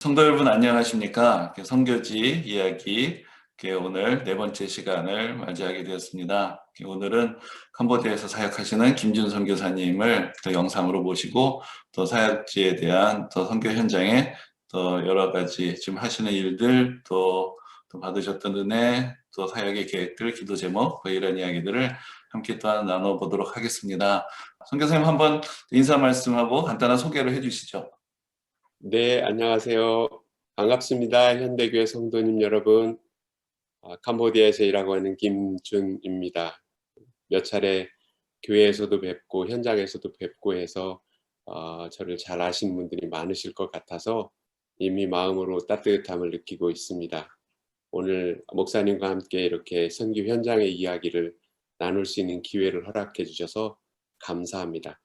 성도 여러분 안녕하십니까? 선교지 이야기 오늘 네 번째 시간을 맞이하게 되었습니다. 오늘은 캄보디아에서 사역하시는 김준 선교사님을 또 영상으로 모시고 또 사역지에 대한 또 선교 현장에 또 여러 가지 지금 하시는 일들 또 받으셨던 은혜 또 사역의 계획들 기도 제목 뭐 이런 이야기들을 함께 또 나눠보도록 하겠습니다. 선교사님 한번 인사 말씀하고 간단한 소개를 해주시죠. 네, 안녕하세요. 반갑습니다. 현대교회 성도님 여러분. 캄보디아에서 일하고 있는 김준입니다. 몇 차례 교회에서도 뵙고 현장에서도 뵙고 해서 저를 잘 아신 분들이 많으실 것 같아서 이미 마음으로 따뜻함을 느끼고 있습니다. 오늘 목사님과 함께 이렇게 선교 현장의 이야기를 나눌 수 있는 기회를 허락해 주셔서 감사합니다.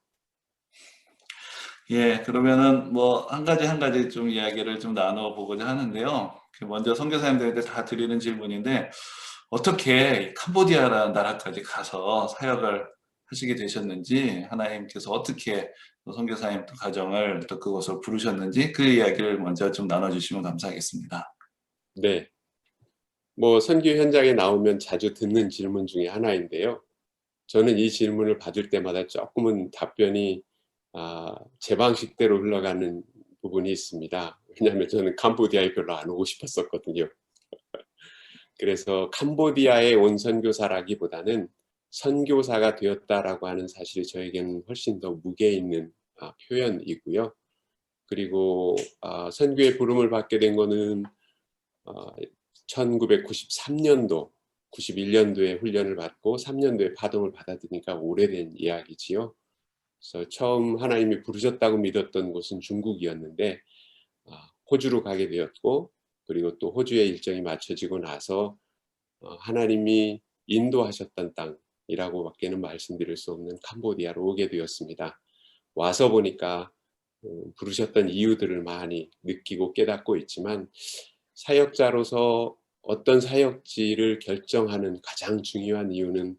예, 그러면은 뭐 한 가지 좀 이야기를 좀 나눠보고자 하는데요. 먼저 선교사님들한테 다 드리는 질문인데 어떻게 캄보디아라는 나라까지 가서 사역을 하시게 되셨는지 하나님께서 어떻게 또 선교사님 또 가정을 또 그곳을 부르셨는지 그 이야기를 먼저 좀 나눠주시면 감사하겠습니다. 네, 뭐 선교 현장에 나오면 자주 듣는 질문 중에 하나인데요. 저는 이 질문을 받을 때마다 조금은 답변이 제 방식대로 흘러가는 부분이 있습니다. 왜냐하면 저는 캄보디아에 별로 안 오고 싶었었거든요. 그래서 캄보디아에 온 선교사라기보다는 선교사가 되었다라고 하는 사실이 저에게는 훨씬 더 무게 있는 표현이고요. 그리고 선교의 부름을 받게 된 거는 1993년도, 91년도에 훈련을 받고 3년도에 파동을 받아들이니까 오래된 이야기지요. 그래서 처음 하나님이 부르셨다고 믿었던 곳은 중국이었는데 호주로 가게 되었고, 그리고 또 호주의 일정이 맞춰지고 나서 하나님이 인도하셨던 땅이라고 밖에는 말씀드릴 수 없는 캄보디아로 오게 되었습니다. 와서 보니까 부르셨던 이유들을 많이 느끼고 깨닫고 있지만, 사역자로서 어떤 사역지를 결정하는 가장 중요한 이유는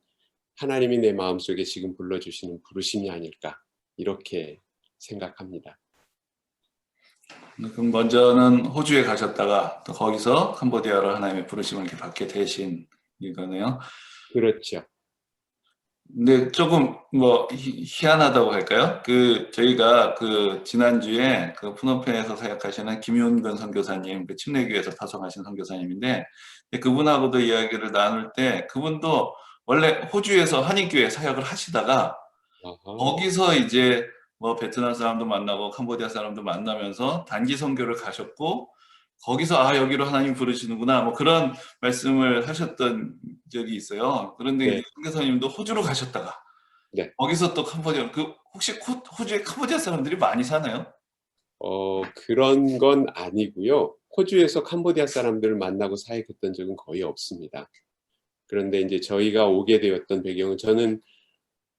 하나님이 내 마음속에 지금 불러주시는 부르심이 아닐까, 이렇게 생각합니다. 그럼 먼저는 호주에 가셨다가 또 거기서 캄보디아로 하나님의 부르심을 이렇게 받게 되신 이거네요. 그렇죠. 근데 조금 뭐 희한하다고 할까요? 저희가 지난주에 푸놈펜에서 사역하시는 김윤근 선교사님, 침례교회에서 파송하신 선교사님인데 그분하고도 이야기를 나눌 때 그분도 원래 호주에서 한인교회 사역을 하시다가 아하. 거기서 이제 뭐 베트남 사람도 만나고 캄보디아 사람도 만나면서 단기 선교를 가셨고 거기서 여기로 하나님 부르시는구나 뭐 그런 말씀을 하셨던 적이 있어요. 그런데 이제 네, 선교사님도 호주로 가셨다가 네. 거기서 또 캄보디아 혹시 호주에 캄보디아 사람들이 많이 사나요? 그런 건 아니고요. 호주에서 캄보디아 사람들을 만나고 사역했던 적은 거의 없습니다. 그런데 이제 저희가 오게 되었던 배경은, 저는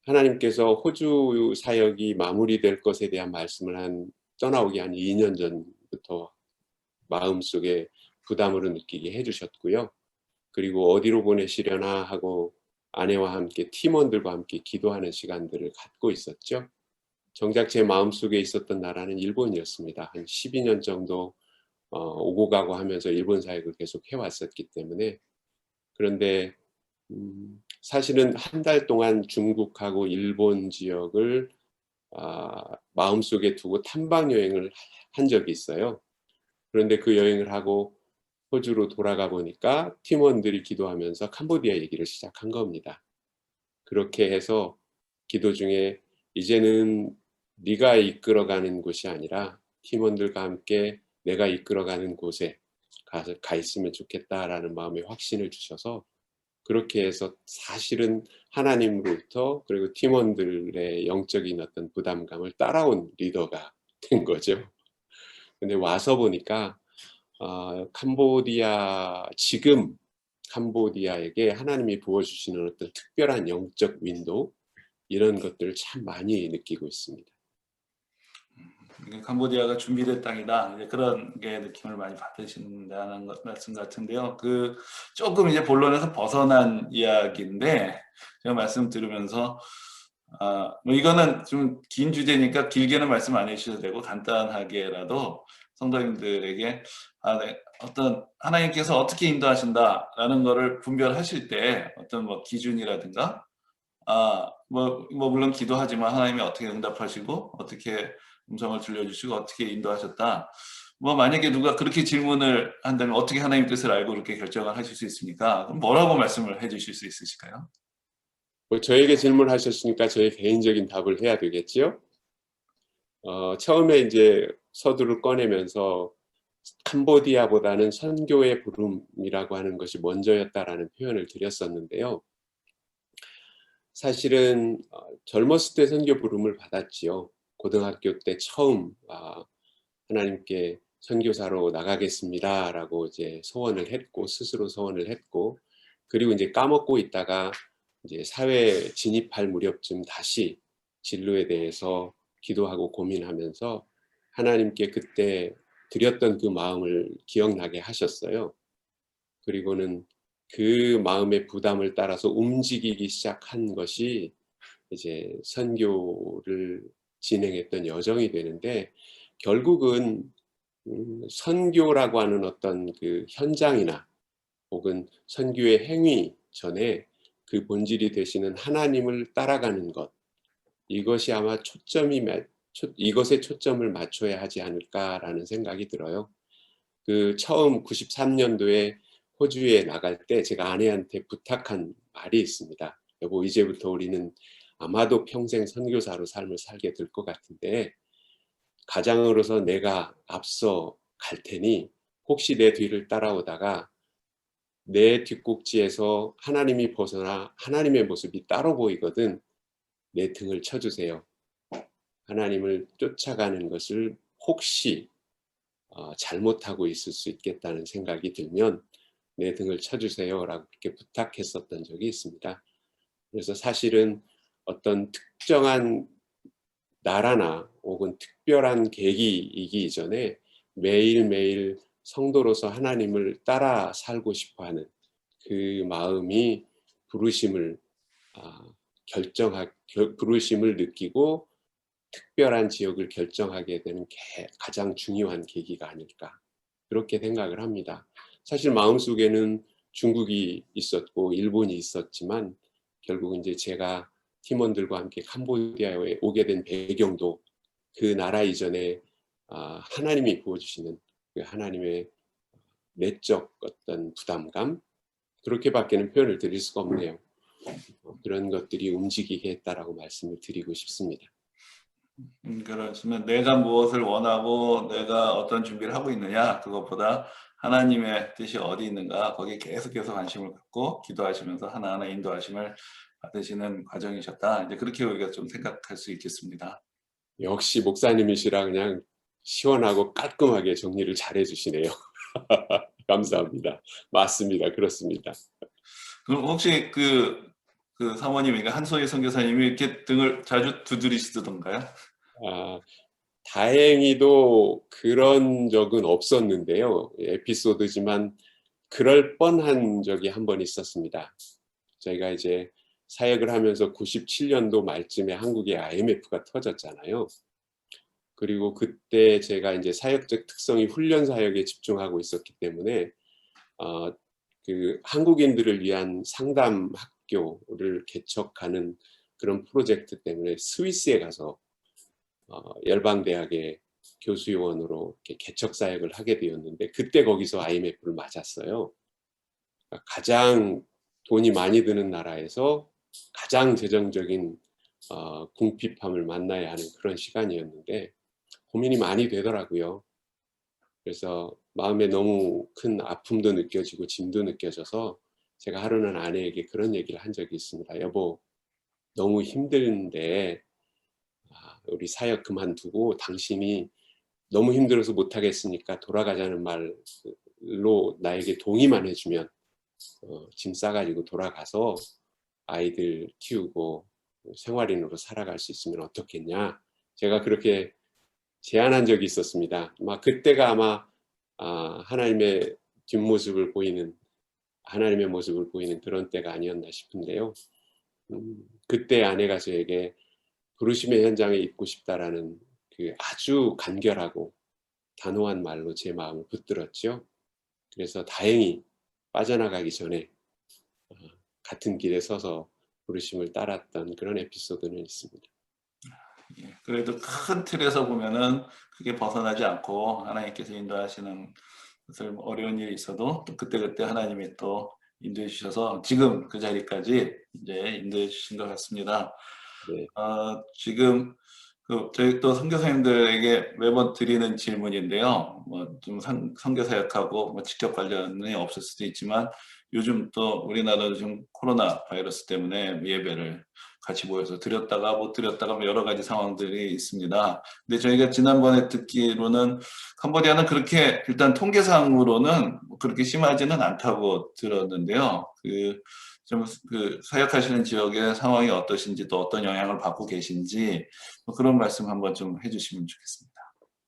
하나님께서 호주 사역이 마무리될 것에 대한 말씀을 떠나오기 한 2년 전부터 마음속에 부담으로 느끼게 해주셨고요. 그리고 어디로 보내시려나 하고 아내와 함께 팀원들과 함께 기도하는 시간들을 갖고 있었죠. 정작 제 마음속에 있었던 나라는 일본이었습니다. 한 12년 정도 오고 가고 하면서 일본 사역을 계속 해왔었기 때문에. 그런데 사실은 한 달 동안 중국하고 일본 지역을 마음속에 두고 탐방 여행을 한 적이 있어요. 그런데 그 여행을 하고 호주로 돌아가 보니까 팀원들이 기도하면서 캄보디아 얘기를 시작한 겁니다. 그렇게 해서 기도 중에 이제는 네가 이끌어가는 곳이 아니라 팀원들과 함께 내가 이끌어가는 곳에 가 있으면 좋겠다라는 마음의 확신을 주셔서, 그렇게 해서 사실은 하나님으로부터 그리고 팀원들의 영적인 어떤 부담감을 따라온 리더가 된 거죠. 근데 와서 보니까 지금 캄보디아에게 하나님이 부어주시는 어떤 특별한 영적 윈도우, 이런 것들을 참 많이 느끼고 있습니다. 캄보디아가 준비된 땅이다. 이제 그런 게 느낌을 많이 받으신다는 말씀 같은데요. 조금 이제 본론에서 벗어난 이야기인데 제가 말씀 들으면서 뭐 이거는 좀 긴 주제니까 길게는 말씀 안 해주셔도 되고 간단하게라도 성도님들에게 어떤 하나님께서 어떻게 인도하신다라는 거를 분별하실 때 어떤 뭐 기준이라든가 뭐 물론 기도하지만 하나님이 어떻게 응답하시고 어떻게 음성을 들려주시고 어떻게 인도하셨다. 뭐 만약에 누가 그렇게 질문을 한다면 어떻게 하나님 뜻을 알고 그렇게 결정을 하실 수 있습니까? 그럼 뭐라고 말씀을 해주실 수 있으실까요? 뭐 저에게 질문하셨으니까 저의 개인적인 답을 해야 되겠지요. 처음에 이제 서두를 꺼내면서 캄보디아보다는 선교의 부름이라고 하는 것이 먼저였다라는 표현을 드렸었는데요. 사실은 젊었을 때 선교 부름을 받았지요. 고등학교 때 처음 하나님께 선교사로 나가겠습니다라고 이제 소원을 했고 스스로 소원을 했고 그리고 이제 까먹고 있다가 이제 사회에 진입할 무렵쯤 다시 진로에 대해서 기도하고 고민하면서 하나님께 그때 드렸던 그 마음을 기억나게 하셨어요. 그리고는 그 마음의 부담을 따라서 움직이기 시작한 것이 이제 선교를 진행했던 여정이 되는데 결국은 선교라고 하는 어떤 그 현장이나 혹은 선교의 행위 전에 그 본질이 되시는 하나님을 따라가는 것 이것이 아마 이것에 초점을 맞춰야 하지 않을까라는 생각이 들어요. 그 처음 93년도에 호주에 나갈 때 제가 아내한테 부탁한 말이 있습니다. 여보, 이제부터 우리는 아마도 평생 선교사로 삶을 살게 될 것 같은데 가장으로서 내가 앞서 갈 테니 혹시 내 뒤를 따라오다가 내 뒷꼭지에서 하나님이 벗어나 하나님의 모습이 따로 보이거든 내 등을 쳐주세요. 하나님을 쫓아가는 것을 혹시 잘못하고 있을 수 있겠다는 생각이 들면 내 등을 쳐주세요 라고 그렇게 부탁했었던 적이 있습니다. 그래서 사실은 어떤 특정한 나라나 혹은 특별한 계기이기 이전에 매일매일 성도로서 하나님을 따라 살고 싶어하는 그 마음이 부르심을 부르심을 느끼고 특별한 지역을 결정하게 되는 가장 중요한 계기가 아닐까 그렇게 생각을 합니다. 사실 마음속에는 중국이 있었고 일본이 있었지만 결국 이제 제가 팀원들과 함께 캄보디아에 오게 된 배경도 그 나라 이전에 하나님이 부어주시는 그 하나님의 내적 어떤 부담감 그렇게밖에는 표현을 드릴 수가 없네요. 그런 것들이 움직이게 했다라고 말씀을 드리고 싶습니다. 그렇지만 내가 무엇을 원하고 내가 어떤 준비를 하고 있느냐 그것보다 하나님의 뜻이 어디 있는가 거기에 계속해서 관심을 갖고 기도하시면서 하나하나 인도하심을 받으시는 과정이셨다. 이제 그렇게 우리가 좀 생각할 수 있겠습니다. 역시 목사님이시라 그냥 시원하고 깔끔하게 정리를 잘 해주시네요. 감사합니다. 맞습니다. 그렇습니다. 그럼 혹시 그 사모님이 한소희 선교사님이 이렇게 등을 자주 두드리시던가요? 다행히도 그런 적은 없었는데요. 에피소드지만 그럴 뻔한 적이 한 번 있었습니다. 저희가 이제 사역을 하면서 97년도 말쯤에 한국에 IMF가 터졌잖아요. 그리고 그때 제가 이제 사역적 특성이 훈련 사역에 집중하고 있었기 때문에 그 한국인들을 위한 상담 학교를 개척하는 그런 프로젝트 때문에 스위스에 가서 열방대학의 교수요원으로 개척 사역을 하게 되었는데 그때 거기서 IMF를 맞았어요. 그러니까 가장 돈이 많이 드는 나라에서 가장 재정적인 궁핍함을 만나야 하는 그런 시간이었는데 고민이 많이 되더라고요. 그래서 마음에 너무 큰 아픔도 느껴지고 짐도 느껴져서 제가 하루는 아내에게 그런 얘기를 한 적이 있습니다. 여보, 너무 힘든데 우리 사역 그만두고 당신이 너무 힘들어서 못하겠으니까 돌아가자는 말로 나에게 동의만 해주면 짐 싸가지고 돌아가서 아이들 키우고 생활인으로 살아갈 수 있으면 어떻겠냐. 제가 그렇게 제안한 적이 있었습니다. 그때가 아마 하나님의 뒷모습을 보이는 하나님의 모습을 보이는 그런 때가 아니었나 싶은데요. 그때 아내가 저에게 부르심의 현장에 있고 싶다라는 그 아주 간결하고 단호한 말로 제 마음을 붙들었죠. 그래서 다행히 빠져나가기 전에 같은 길에 서서 부르심을 따랐던 그런 에피소드는 있습니다. 예, 그래도 큰 틀에서 보면은 크게 벗어나지 않고 하나님께서 인도하시는 것을 어려운 일이 있어도 또 그때그때 하나님이 또 인도해 주셔서 지금 그 자리까지 이제 인도해 주신 것 같습니다. 네, 지금 저희 또 선교사님들에게 매번 드리는 질문인데요. 뭐 좀 선교 사역하고 뭐 직접 관련이 없을 수도 있지만 요즘 또 우리나라도 지금 코로나 바이러스 때문에 예배를 같이 모여서 드렸다가 못 드렸다가 뭐 여러 가지 상황들이 있습니다. 근데 저희가 지난번에 듣기로는 캄보디아는 그렇게 일단 통계상으로는 그렇게 심하지는 않다고 들었는데요. 좀 사역하시는 지역의 상황이 어떠신지 또 어떤 영향을 받고 계신지 뭐 그런 말씀 한번 좀 해주시면 좋겠습니다.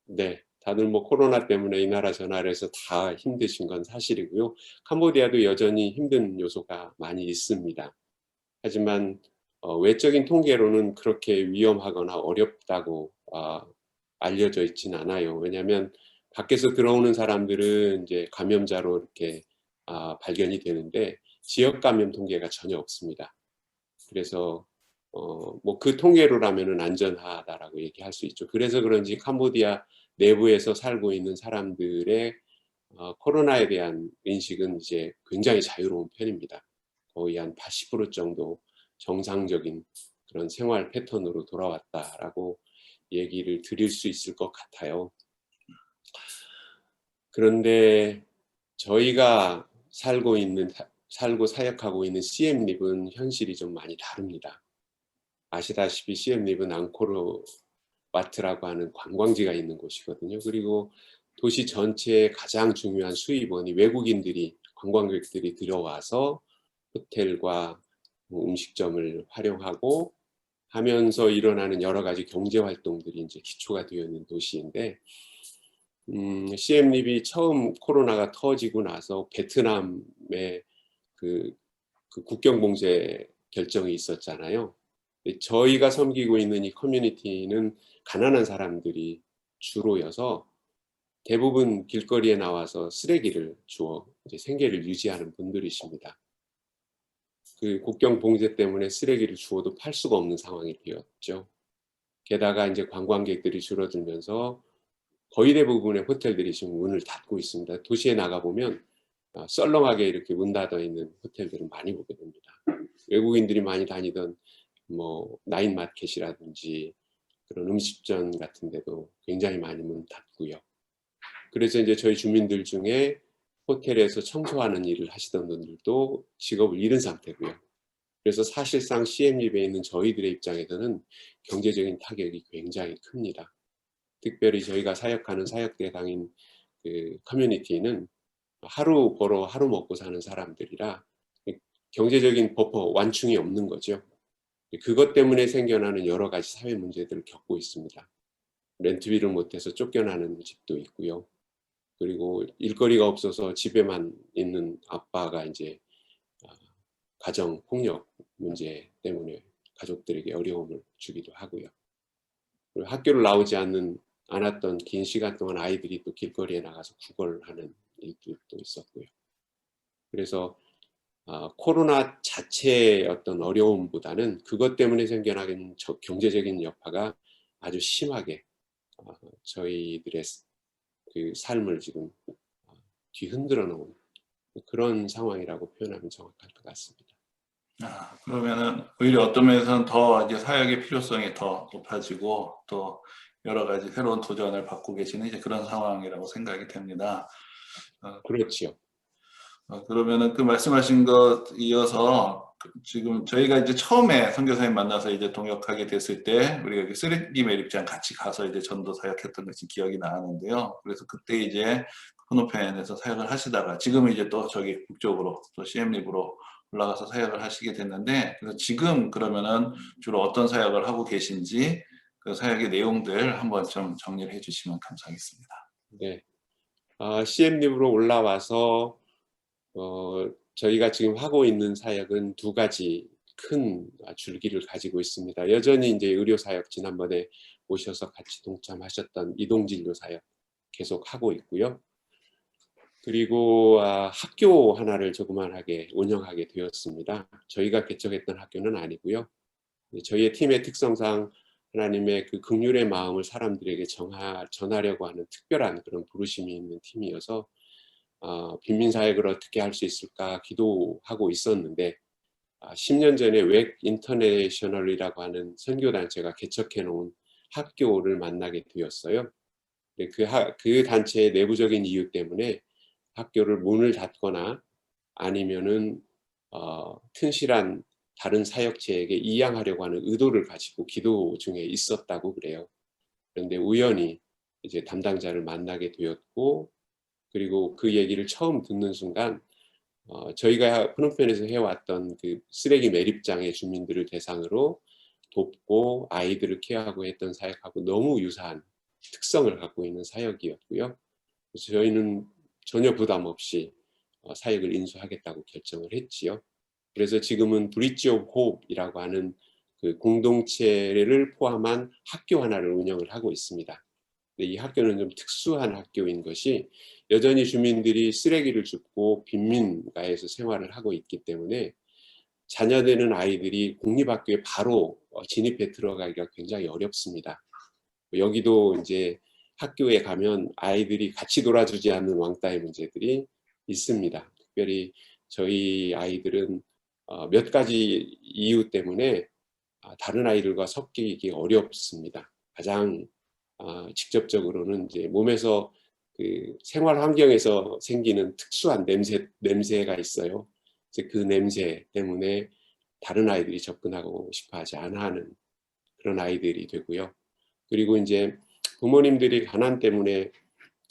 네. 다들 뭐 코로나 때문에 이 나라 저 나라에서 다 힘드신 건 사실이고요. 캄보디아도 여전히 힘든 요소가 많이 있습니다. 하지만 외적인 통계로는 그렇게 위험하거나 어렵다고 알려져 있지는 않아요. 왜냐하면 밖에서 들어오는 사람들은 이제 감염자로 이렇게 발견이 되는데 지역 감염 통계가 전혀 없습니다. 그래서 뭐 그 통계로라면은 안전하다라고 얘기할 수 있죠. 그래서 그런지 캄보디아 내부에서 살고 있는 사람들의 코로나에 대한 인식은 이제 굉장히 자유로운 편입니다. 거의 한 80% 정도 정상적인 그런 생활 패턴으로 돌아왔다라고 얘기를 드릴 수 있을 것 같아요. 그런데 저희가 살고 사역하고 있는 CM립은 현실이 좀 많이 다릅니다. 아시다시피 CM립은 앙코르와트라고 하는 관광지가 있는 곳이거든요. 그리고 도시 전체의 가장 중요한 수입원이 외국인들이 관광객들이 들어와서 호텔과 음식점을 활용하고 하면서 일어나는 여러 가지 경제 활동들이 이제 기초가 되어 있는 도시인데 CM립이 처음 코로나가 터지고 나서 베트남의 그 국경 봉쇄 결정이 있었잖아요. 저희가 섬기고 있는 이 커뮤니티는 가난한 사람들이 주로여서 대부분 길거리에 나와서 쓰레기를 주워 이제 생계를 유지하는 분들이십니다. 그 국경 봉쇄 때문에 쓰레기를 주워도 팔 수가 없는 상황이 되었죠. 게다가 이제 관광객들이 줄어들면서 거의 대부분의 호텔들이 지금 문을 닫고 있습니다. 도시에 나가보면 썰렁하게 이렇게 문 닫아 있는 호텔들을 많이 보게 됩니다. 외국인들이 많이 다니던 뭐 나인마켓이라든지 그런 음식점 같은 데도 굉장히 많이 문 닫고요. 그래서 이제 저희 주민들 중에 호텔에서 청소하는 일을 하시던 분들도 직업을 잃은 상태고요. 그래서 사실상 CM립에 있는 저희들의 입장에서는 경제적인 타격이 굉장히 큽니다. 특별히 저희가 사역하는 사역 대상인 그 커뮤니티는 하루 벌어 하루 먹고 사는 사람들이라 경제적인 버퍼 완충이 없는 거죠. 그것 때문에 생겨나는 여러 가지 사회 문제들을 겪고 있습니다. 렌트비를 못해서 쫓겨나는 집도 있고요. 그리고 일거리가 없어서 집에만 있는 아빠가 이제 가정 폭력 문제 때문에 가족들에게 어려움을 주기도 하고요. 그리고 학교를 나오지 않았던 긴 시간 동안 아이들이 또 길거리에 나가서 구걸을 하는 일들도 있었고요. 그래서 코로나 자체의 어떤 어려움보다는 그것 때문에 생겨나는 경제적인 여파가 아주 심하게 저희들의 그 삶을 지금 뒤흔들어 놓은 그런 상황이라고 표현하면 정확할 것 같습니다. 그러면은 오히려 어떤 면에서는 더 이제 사역의 필요성이 더 높아지고 또 여러 가지 새로운 도전을 받고 계시는 이제 그런 상황이라고 생각이 됩니다. 그렇지요. 그러면은 그 말씀하신 것 이어서 지금 저희가 이제 처음에 선교사님 만나서 이제 동역하게 됐을 때 우리가 쓰레기 매립장 같이 가서 이제 전도 사역했던 것이 기억이 나는데요. 그래서 그때 이제 프노펜에서 사역을 하시다가 지금은 이제 또 저기 북쪽으로 또 CM립으로 올라가서 사역을 하시게 됐는데 그래서 지금 그러면은 주로 어떤 사역을 하고 계신지 그 사역의 내용들 한번 좀 정리를 해주시면 감사하겠습니다. 네. CM립으로 올라와서 저희가 지금 하고 있는 사역은 두 가지 큰 줄기를 가지고 있습니다. 여전히 이제 의료 사역 지난번에 오셔서 같이 동참하셨던 이동진료 사역 계속 하고 있고요. 그리고 학교 하나를 조그만하게 운영하게 되었습니다. 저희가 개척했던 학교는 아니고요. 저희의 팀의 특성상 하나님의 그 긍휼의 마음을 사람들에게 전하려고 하는 특별한 그런 부르심이 있는 팀이어서 빈민사역을 어떻게 할 수 있을까 기도하고 있었는데 10년 전에 웩 인터내셔널이라고 하는 선교단체가 개척해 놓은 학교를 만나게 되었어요. 그 단체의 내부적인 이유 때문에 학교를 문을 닫거나 아니면은 튼실한 다른 사역체에게 이양하려고 하는 의도를 가지고 기도 중에 있었다고 그래요. 그런데 우연히 이제 담당자를 만나게 되었고, 그리고 그 얘기를 처음 듣는 순간 저희가 프놈펜에서 해왔던 그 쓰레기 매립장의 주민들을 대상으로 돕고 아이들을 케어하고 했던 사역하고 너무 유사한 특성을 갖고 있는 사역이었고요. 그래서 저희는 전혀 부담 없이 사역을 인수하겠다고 결정을 했지요. 그래서 지금은 브릿지 오브 호흡이라고 하는 그 공동체를 포함한 학교 하나를 운영을 하고 있습니다. 이 학교는 좀 특수한 학교인 것이 여전히 주민들이 쓰레기를 줍고 빈민가에서 생활을 하고 있기 때문에 자녀되는 아이들이 공립학교에 바로 진입해 들어가기가 굉장히 어렵습니다. 여기도 이제 학교에 가면 아이들이 같이 놀아주지 않는 왕따의 문제들이 있습니다. 특별히 저희 아이들은 몇 가지 이유 때문에 다른 아이들과 섞이기 어렵습니다. 가장 직접적으로는 이제 몸에서 그 생활 환경에서 생기는 특수한 냄새가 있어요. 그래서 그 냄새 때문에 다른 아이들이 접근하고 싶어하지 않아 하는 그런 아이들이 되고요. 그리고 이제 부모님들이 가난 때문에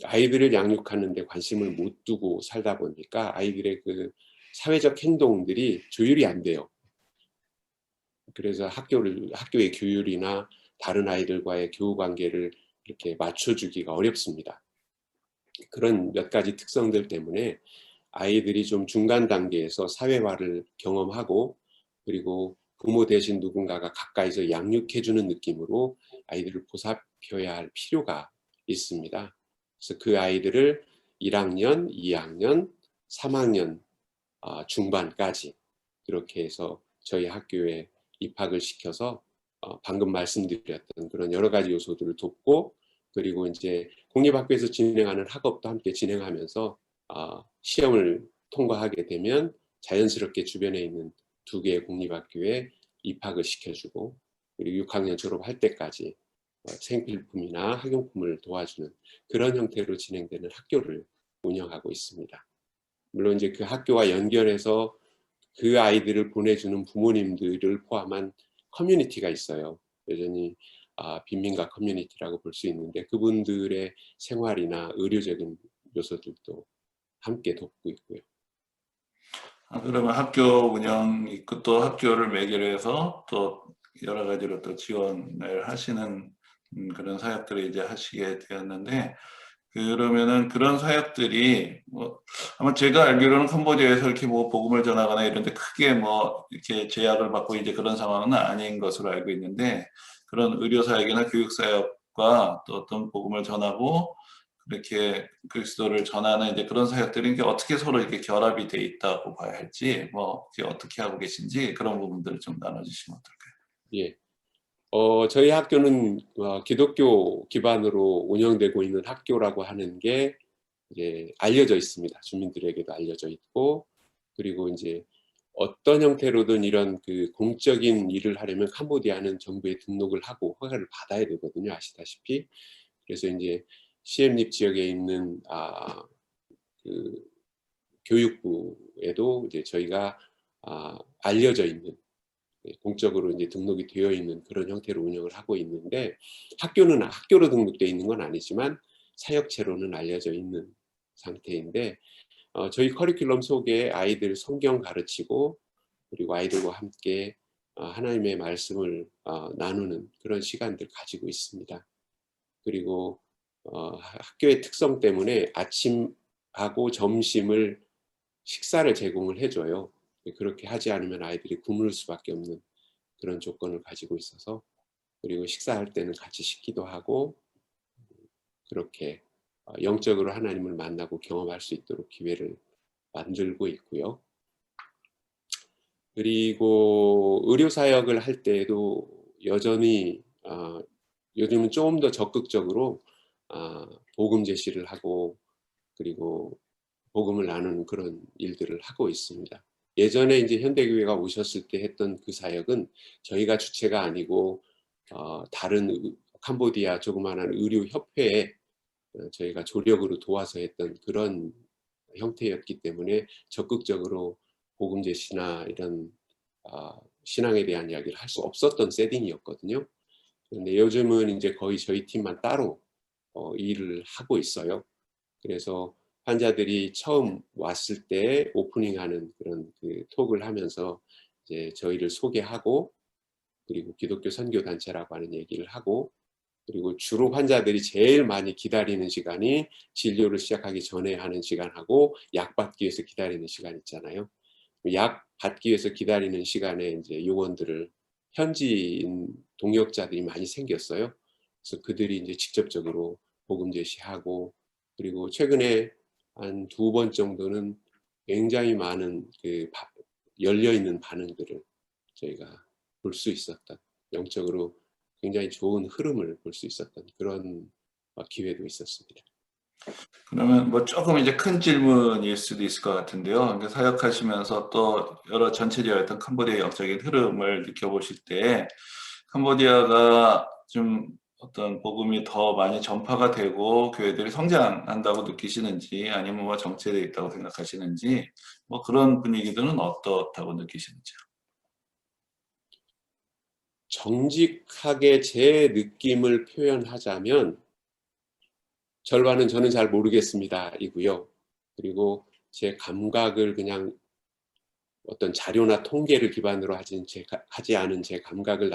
아이들을 양육하는 데 관심을 못 두고 살다 보니까 아이들의 그 사회적 행동들이 조율이 안 돼요. 그래서 학교의 교율이나 다른 아이들과의 교우 관계를 이렇게 맞춰주기가 어렵습니다. 그런 몇 가지 특성들 때문에 아이들이 좀 중간 단계에서 사회화를 경험하고, 그리고 부모 대신 누군가가 가까이서 양육해주는 느낌으로 아이들을 보살펴야 할 필요가 있습니다. 그래서 그 아이들을 1학년, 2학년, 3학년 중반까지 그렇게 해서 저희 학교에 입학을 시켜서 방금 말씀드렸던 그런 여러 가지 요소들을 돕고, 그리고 이제 공립학교에서 진행하는 학업도 함께 진행하면서 시험을 통과하게 되면 자연스럽게 주변에 있는 2개의 공립학교에 입학을 시켜주고, 그리고 6학년 졸업할 때까지 생필품이나 학용품을 도와주는 그런 형태로 진행되는 학교를 운영하고 있습니다. 물론 이제 그 학교와 연결해서 그 아이들을 보내주는 부모님들을 포함한 커뮤니티가 있어요. 여전히 빈민가 커뮤니티라고 볼 수 있는데 그분들의 생활이나 의료적인 요소들도 함께 돕고 있고요. 그러면 학교 운영 있고 또 학교를 매개로 해서 또 여러 가지로 또 지원을 하시는 그런 사역들을 이제 하시게 되었는데, 그러면은 그런 사역들이 뭐 아마 제가 알기로는 캄보디아에서 이렇게 뭐 복음을 전하거나 이런데 크게 뭐 이렇게 제약을 받고 이제 그런 상황은 아닌 것으로 알고 있는데, 그런 의료 사역이나 교육 사역과 또 어떤 복음을 전하고 이렇게 그리스도를 전하는 이제 그런 사역들이 이게 어떻게 서로 이렇게 결합이 돼 있다고 봐야 할지, 뭐 어떻게 하고 계신지 그런 부분들을 좀 나눠주시면 어떨까요? 예. 저희 학교는 기독교 기반으로 운영되고 있는 학교라고 하는 게 이제 알려져 있습니다. 주민들에게도 알려져 있고, 그리고 이제 어떤 형태로든 이런 그 공적인 일을 하려면 캄보디아는 정부에 등록을 하고 허가를 받아야 되거든요. 아시다시피. 그래서 이제 시엠립 지역에 있는 그 교육부에도 이제 저희가 알려져 있는, 공적으로 이제 등록이 되어 있는 그런 형태로 운영을 하고 있는데, 학교는 학교로 등록되어 있는 건 아니지만 사역체로는 알려져 있는 상태인데, 저희 커리큘럼 속에 아이들 성경 가르치고, 그리고 아이들과 함께 하나님의 말씀을 나누는 그런 시간들 가지고 있습니다. 그리고 학교의 특성 때문에 아침하고 점심을 식사를 제공을 해줘요. 그렇게 하지 않으면 아이들이 굶을 수밖에 없는 그런 조건을 가지고 있어서, 그리고 식사할 때는 같이 식기도 하고 그렇게 영적으로 하나님을 만나고 경험할 수 있도록 기회를 만들고 있고요. 그리고 의료사역을 할 때에도 여전히 요즘은 좀 더 적극적으로 복음 제시를 하고 그리고 복음을 나누는 그런 일들을 하고 있습니다. 예전에 이제 현대교회가 오셨을 때 했던 그 사역은 저희가 주체가 아니고 다른 캄보디아 조그마한 의료협회에 저희가 조력으로 도와서 했던 그런 형태였기 때문에 적극적으로 복음 제시나 이런 신앙에 대한 이야기를 할 수 없었던 세팅이었거든요. 그런데 요즘은 이제 거의 저희 팀만 따로 일을 하고 있어요. 그래서 환자들이 처음 왔을 때 오프닝하는 그런 그 톡을 하면서 이제 저희를 소개하고 그리고 기독교 선교 단체라고 하는 얘기를 하고 그리고 주로 환자들이 제일 많이 기다리는 시간이 진료를 시작하기 전에 하는 시간하고 약 받기 위해서 기다리는 시간 있잖아요. 약 받기 위해서 기다리는 시간에 이제 요원들을 현지인 동역자들이 많이 생겼어요. 그래서 그들이 이제 직접적으로 복음 제시하고 그리고 최근에 한 2번 정도는 굉장히 많은 그 열려 있는 반응들을 저희가 볼 수 있었던 영적으로 굉장히 좋은 흐름을 볼 수 있었던 그런 기회도 있었습니다. 그러면 뭐 조금 이제 큰 질문일 수도 있을 것 같은데요. 그러니까 사역하시면서 또 여러 전체적인 어떤 캄보디아의 영적인 흐름을 느껴보실 때 캄보디아가 좀 어떤 복음이 더 많이 전파가 되고 교회들이 성장한다고 느끼시는지 아니면 뭐 정체되어 있다고 생각하시는지 뭐 그런 분위기들은 어떻다고 느끼시는지요? 정직하게 제 느낌을 표현하자면 절반은 저는 잘 모르겠습니다 이고요. 그리고 제 감각을 그냥 어떤 자료나 통계를 기반으로 하지 않은 제 감각을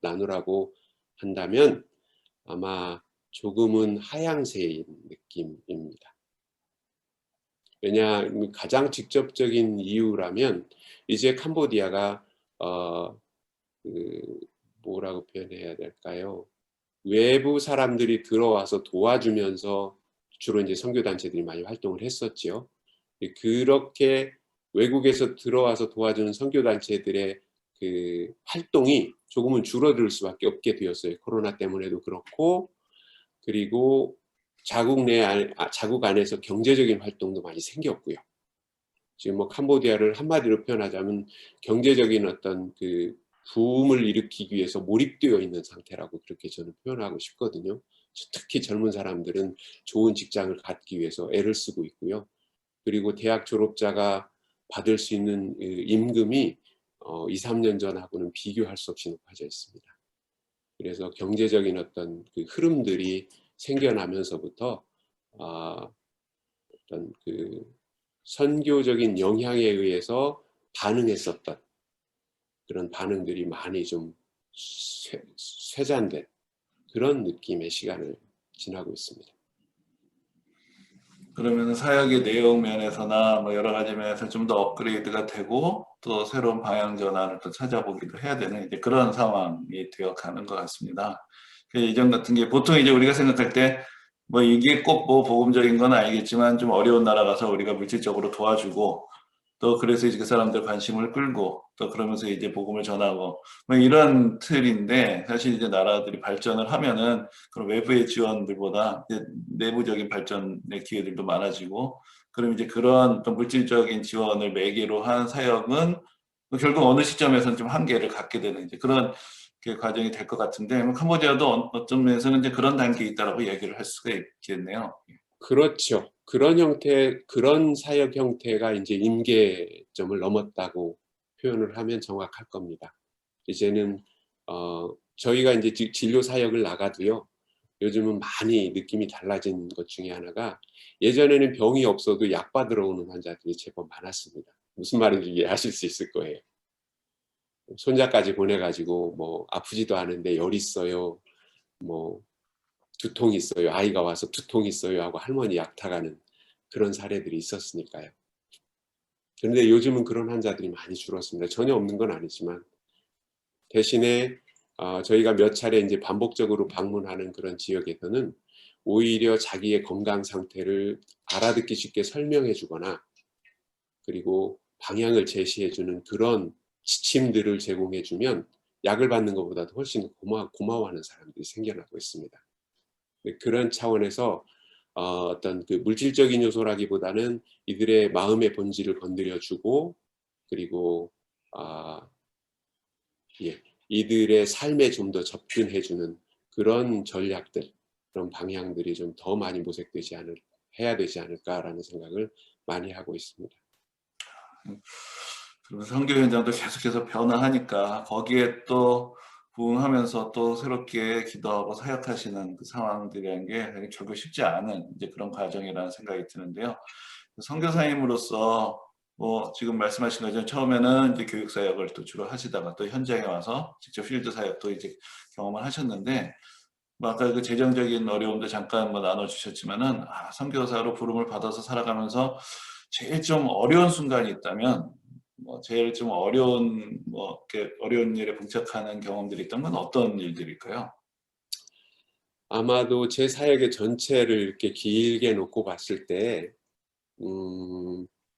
나누라고 한다면 아마 조금은 하향세인 느낌입니다. 왜냐하면 가장 직접적인 이유라면 이제 캄보디아가 뭐라고 표현해야 될까요? 외부 사람들이 들어와서 도와주면서 주로 이제 선교단체들이 많이 활동을 했었죠. 그렇게 외국에서 들어와서 도와주는 선교단체들의 그 활동이 조금은 줄어들 수밖에 없게 되었어요. 코로나 때문에도 그렇고 그리고 자국 안에서 경제적인 활동도 많이 생겼고요. 지금 뭐 캄보디아를 한마디로 표현하자면 경제적인 어떤 그 부음을 일으키기 위해서 몰입되어 있는 상태라고 그렇게 저는 표현하고 싶거든요. 특히 젊은 사람들은 좋은 직장을 갖기 위해서 애를 쓰고 있고요. 그리고 대학 졸업자가 받을 수 있는 임금이 2, 3년 전하고는 비교할 수 없이 높아져 있습니다. 그래서 경제적인 어떤 그 흐름들이 생겨나면서부터 어떤 그 선교적인 영향에 의해서 반응했었던 그런 반응들이 많이 좀 쇠잔된 그런 느낌의 시간을 지나고 있습니다. 그러면 사역의 내용 면에서나 뭐 여러 가지 면에서 좀 더 업그레이드가 되고 또 새로운 방향 전환을 또 찾아보기도 해야 되는 이제 그런 상황이 되어 가는 것 같습니다. 그 이전 같은 게 보통 이제 우리가 생각할 때 뭐 이게 꼭 뭐 복음적인 건 아니겠지만 좀 어려운 나라 가서 우리가 물질적으로 도와주고 또 그래서 이제 그 사람들 관심을 끌고 또 그러면서 이제 복음을 전하고 뭐 이런 틀인데 사실 이제 나라들이 발전을 하면은 그런 외부의 지원들보다 이제 내부적인 발전의 기회들도 많아지고 그럼 이제 그런 또 물질적인 지원을 매개로 한 사역은 결국 어느 시점에서는 좀 한계를 갖게 되는 이제 그런 그 과정이 될 것 같은데 뭐 캄보디아도 어떤 면에서는 이제 그런 단계에 있다라고 얘기를 할 수가 있겠네요. 그렇죠. 그런 사역 형태가 이제 임계점을 넘었다고 표현을 하면 정확할 겁니다. 이제는 저희가 이제 진료 사역을 나가도요. 요즘은 많이 느낌이 달라진 것 중에 하나가 예전에는 병이 없어도 약 받으러 오는 환자들이 제법 많았습니다. 무슨 말인지 이해하실 수 있을 거예요. 손자까지 보내가지고 뭐 아프지도 않은데 열 있어요. 뭐 두통 있어요. 아이가 와서 두통 있어요 하고 할머니 약 타가는 그런 사례들이 있었으니까요. 그런데 요즘은 그런 환자들이 많이 줄었습니다. 전혀 없는 건 아니지만 대신에 저희가 몇 차례 이제 반복적으로 방문하는 그런 지역에서는 오히려 자기의 건강 상태를 알아듣기 쉽게 설명해 주거나 그리고 방향을 제시해 주는 그런 지침들을 제공해 주면 약을 받는 것보다도 훨씬 고마워하는 사람들이 생겨나고 있습니다. 그런 차원에서 어떤 그 물질적인 요소라기보다는 이들의 마음의 본질을 건드려 주고 그리고 이들의 삶에 좀 더 접근해 주는 그런 전략들, 그런 방향들이 좀 더 많이 해야 되지 않을까라는 생각을 많이 하고 있습니다. 그리고 선교 현장도 계속해서 변화하니까 거기에 또 부응하면서 또 새롭게 기도하고 사역하시는 그 상황들이라는 게 되게 결국 쉽지 않은 이제 그런 과정이라는 생각이 드는데요. 선교사님으로서 뭐 지금 말씀하신 것처럼 처음에는 이제 교육 사역을 또 주로 하시다가 또 현장에 와서 직접 필드 사역도 이제 경험을 하셨는데 뭐 아까 그 재정적인 어려움도 잠깐 뭐 나눠주셨지만은 선교사로 부름을 받아서 살아가면서 제일 좀 어려운 순간이 있다면 뭐 제일 좀 어려운 뭐 이렇게 어려운 일에 봉착하는 경험들이 있던 건 어떤 일들일까요? 아마도 제 사역의 전체를 이렇게 길게 놓고 봤을 때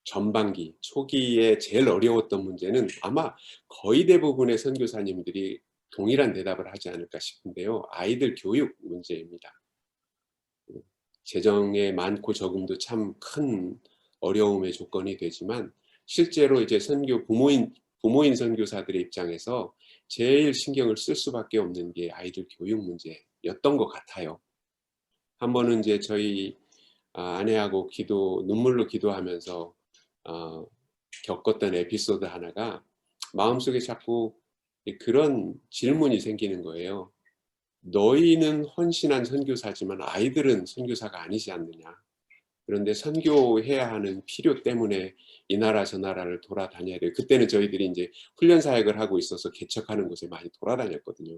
전반기 초기에 제일 어려웠던 문제는 아마 거의 대부분의 선교사님들이 동일한 대답을 하지 않을까 싶은데요. 아이들 교육 문제입니다. 재정의 많고 적음도 참 큰 어려움의 조건이 되지만 실제로 이제 부모인 선교사들의 입장에서 제일 신경을 쓸 수밖에 없는 게 아이들 교육 문제였던 것 같아요. 한 번은 이제 저희 아내하고 눈물로 기도하면서 겪었던 에피소드 하나가 마음속에 자꾸 그런 질문이 생기는 거예요. 너희는 헌신한 선교사지만 아이들은 선교사가 아니지 않느냐. 그런데 선교해야 하는 필요 때문에 이 나라 저 나라를 돌아다녀야 돼요. 그때는 저희들이 이제 훈련 사역을 하고 있어서 개척하는 곳에 많이 돌아다녔거든요.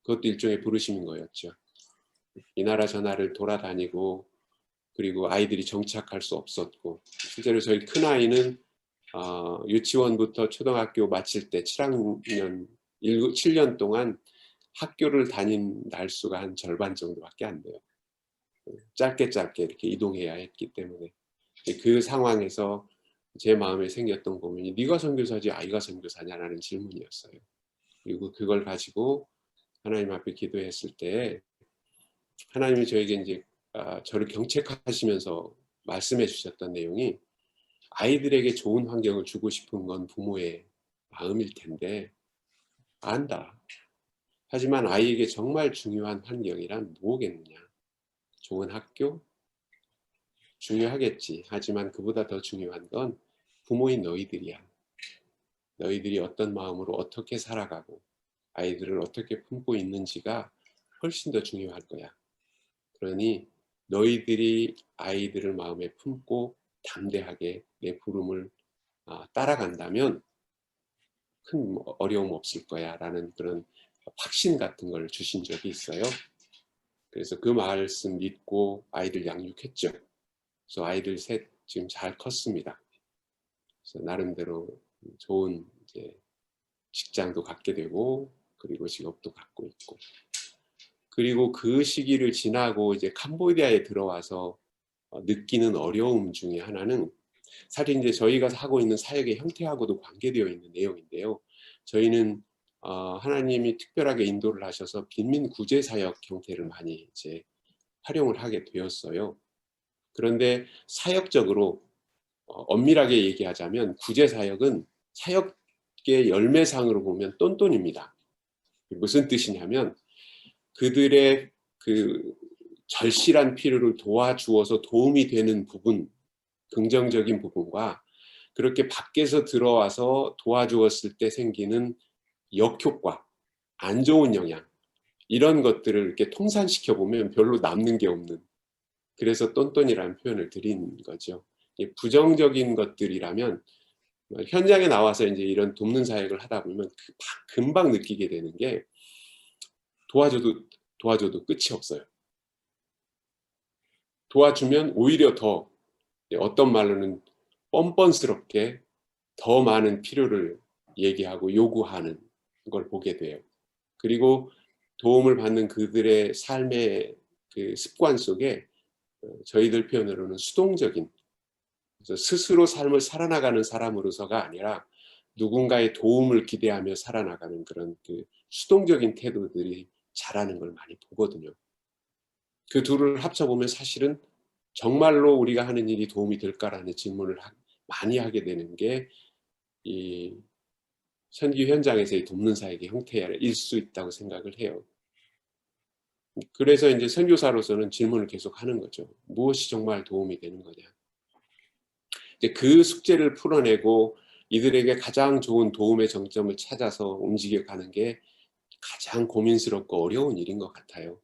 그것도 일종의 부르심인 거였죠. 이 나라 저 나라를 돌아다니고 그리고 아이들이 정착할 수 없었고 실제로 저희 큰아이는 유치원부터 초등학교 마칠 때 7학년 7년 동안 학교를 다닌 날수가 한 절반 정도밖에 안 돼요. 짧게 이렇게 이동해야 했기 때문에 그 상황에서 제 마음에 생겼던 고민이 네가 선교사지 아이가 선교사냐라는 질문이었어요. 그리고 그걸 가지고 하나님 앞에 기도했을 때 하나님이 저에게 이제 저를 경책하시면서 말씀해 주셨던 내용이 아이들에게 좋은 환경을 주고 싶은 건 부모의 마음일 텐데 안다. 하지만 아이에게 정말 중요한 환경이란 뭐겠느냐. 좋은 학교? 중요하겠지. 하지만 그보다 더 중요한 건 부모인 너희들이야. 너희들이 어떤 마음으로 어떻게 살아가고 아이들을 어떻게 품고 있는지가 훨씬 더 중요할 거야. 그러니 너희들이 아이들을 마음에 품고 담대하게 내 부름을 따라간다면 큰 어려움 없을 거야 라는 그런 확신 같은 걸 주신 적이 있어요. 그래서 그 말씀 믿고 아이들 양육했죠. 그래서 아이들 셋 지금 잘 컸습니다. 그래서 나름대로 좋은 이제 직장도 갖게 되고 그리고 직업도 갖고 있고 그리고 그 시기를 지나고 이제 캄보디아에 들어와서 느끼는 어려움 중에 하나는 사실 이제 저희가 하고 있는 사역의 형태하고도 관계되어 있는 내용인데요. 저희는 하나님이 특별하게 인도를 하셔서 빈민 구제 사역 형태를 많이 이제 활용을 하게 되었어요. 그런데 사역적으로 엄밀하게 얘기하자면 구제 사역은 사역의 열매상으로 보면 똔똔입니다. 무슨 뜻이냐면 그들의 그 절실한 필요를 도와주어서 도움이 되는 부분, 긍정적인 부분과 그렇게 밖에서 들어와서 도와주었을 때 생기는 역효과, 안 좋은 영향 이런 것들을 이렇게 통산시켜 보면 별로 남는 게 없는 그래서 똔똔이라는 표현을 드린 거죠. 부정적인 것들이라면 현장에 나와서 이제 이런 돕는 사역을 하다 보면 금방 느끼게 되는 게 도와줘도 끝이 없어요. 도와주면 오히려 더 어떤 말로는 뻔뻔스럽게 더 많은 필요를 얘기하고 요구하는 걸 보게 돼요. 그리고 도움을 받는 그들의 삶의 그 습관 속에 저희들 표현으로는 수동적인, 그래서 스스로 삶을 살아나가는 사람으로서가 아니라 누군가의 도움을 기대하며 살아나가는 그런 그 수동적인 태도들이 자라는 걸 많이 보거든요. 그 둘을 합쳐보면 사실은 정말로 우리가 하는 일이 도움이 될까라는 질문을 많이 하게 되는 게 이 선교 현장에서의 돕는 사역의 형태일 수 있다고 생각을 해요. 그래서 이제 선교사로서는 질문을 계속 하는 거죠. 무엇이 정말 도움이 되는 거냐. 이제 그 숙제를 풀어내고 이들에게 가장 좋은 도움의 정점을 찾아서 움직여가는 게 가장 고민스럽고 어려운 일인 것 같아요.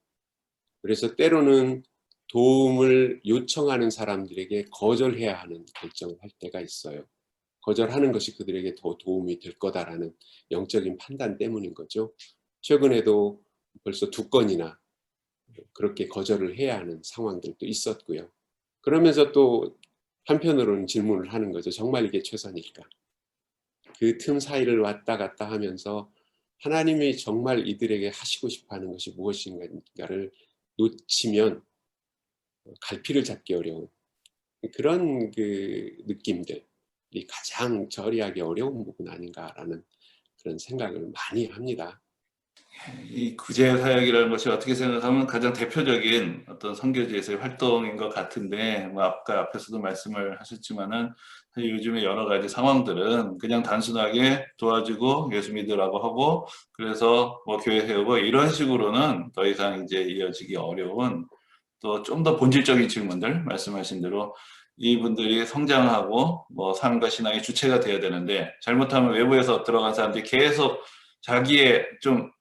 그래서 때로는 도움을 요청하는 사람들에게 거절해야 하는 결정을 할 때가 있어요. 거절하는 것이 그들에게 더 도움이 될 거다라는 영적인 판단 때문인 거죠. 최근에도 벌써 2건이나 그렇게 거절을 해야 하는 상황들도 있었고요. 그러면서 또 한편으로는 질문을 하는 거죠. 정말 이게 최선일까? 그 틈 사이를 왔다 갔다 하면서 하나님이 정말 이들에게 하시고 싶어 하는 것이 무엇인가를 놓치면 갈피를 잡기 어려운 그런 그 느낌들이 가장 처리하기 어려운 부분 아닌가라는 그런 생각을 많이 합니다. 이 구제 사역이라는 것이 어떻게 생각하면 가장 대표적인 어떤 선교지에서의 활동인 것 같은데, 뭐 아까 앞에서도 말씀을 하셨지만은 사실 요즘에 여러 가지 상황들은 그냥 단순하게 도와주고 예수 믿으라고 하고 그래서 뭐 교회 세우고 이런 식으로는 더 이상 이제 이어지기 어려운, 또 좀 더 본질적인 질문들 말씀하신 대로 이분들이 성장하고 뭐 삶과 신앙의 주체가 되어야 되는데, 잘못하면 외부에서 들어간 사람들이 계속 자기의 좀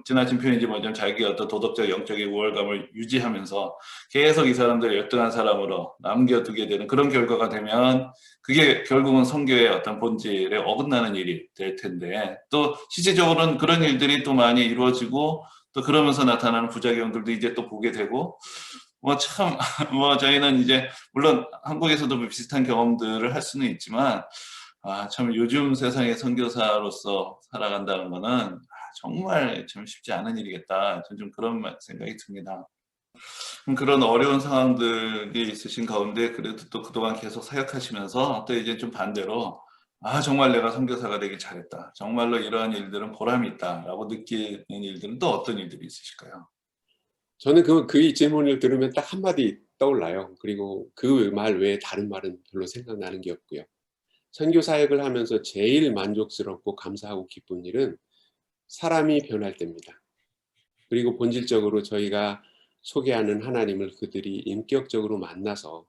지나친 표현이지 뭐냐면 자기의 어떤 도덕적 영적인 우월감을 유지하면서 계속 이 사람들을 열등한 사람으로 남겨두게 되는 그런 결과가 되면 그게 결국은 선교의 어떤 본질에 어긋나는 일이 될 텐데, 또 실질적으로는 그런 일들이 또 많이 이루어지고 또 그러면서 나타나는 부작용들도 이제 또 보게 되고, 뭐 참, 뭐 저희는 이제 물론 한국에서도 비슷한 경험들을 할 수는 있지만, 참 요즘 세상의 선교사로서 살아간다는 거는 정말 참 쉽지 않은 일이겠다. 저는 좀 그런 생각이 듭니다. 그런 어려운 상황들이 있으신 가운데 그래도 또 그동안 계속 사역하시면서 또 이제 좀 반대로 정말 내가 선교사가 되길 잘했다. 정말로 이러한 일들은 보람이 있다라고 느끼는 일들은 또 어떤 일들이 있으실까요? 저는 그 질문을 들으면 딱 한마디 떠올라요. 그리고 그 말 외에 다른 말은 별로 생각나는 게 없고요. 선교 사역을 하면서 제일 만족스럽고 감사하고 기쁜 일은 사람이 변할 때입니다. 그리고 본질적으로 저희가 소개하는 하나님을 그들이 인격적으로 만나서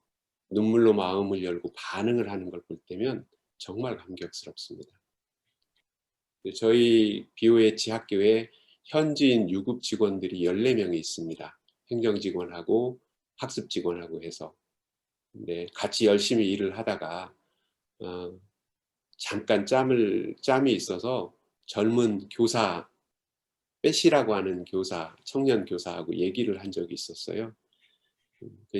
눈물로 마음을 열고 반응을 하는 걸 볼 때면 정말 감격스럽습니다. 저희 BOH 지학교에 현지인 유급 직원들이 14명이 있습니다. 행정직원하고 학습직원하고 해서. 근데 같이 열심히 일을 하다가 잠깐 짬이 있어서 젊은 교사, 빼시라고 하는 교사, 청년 교사하고 얘기를 한 적이 있었어요.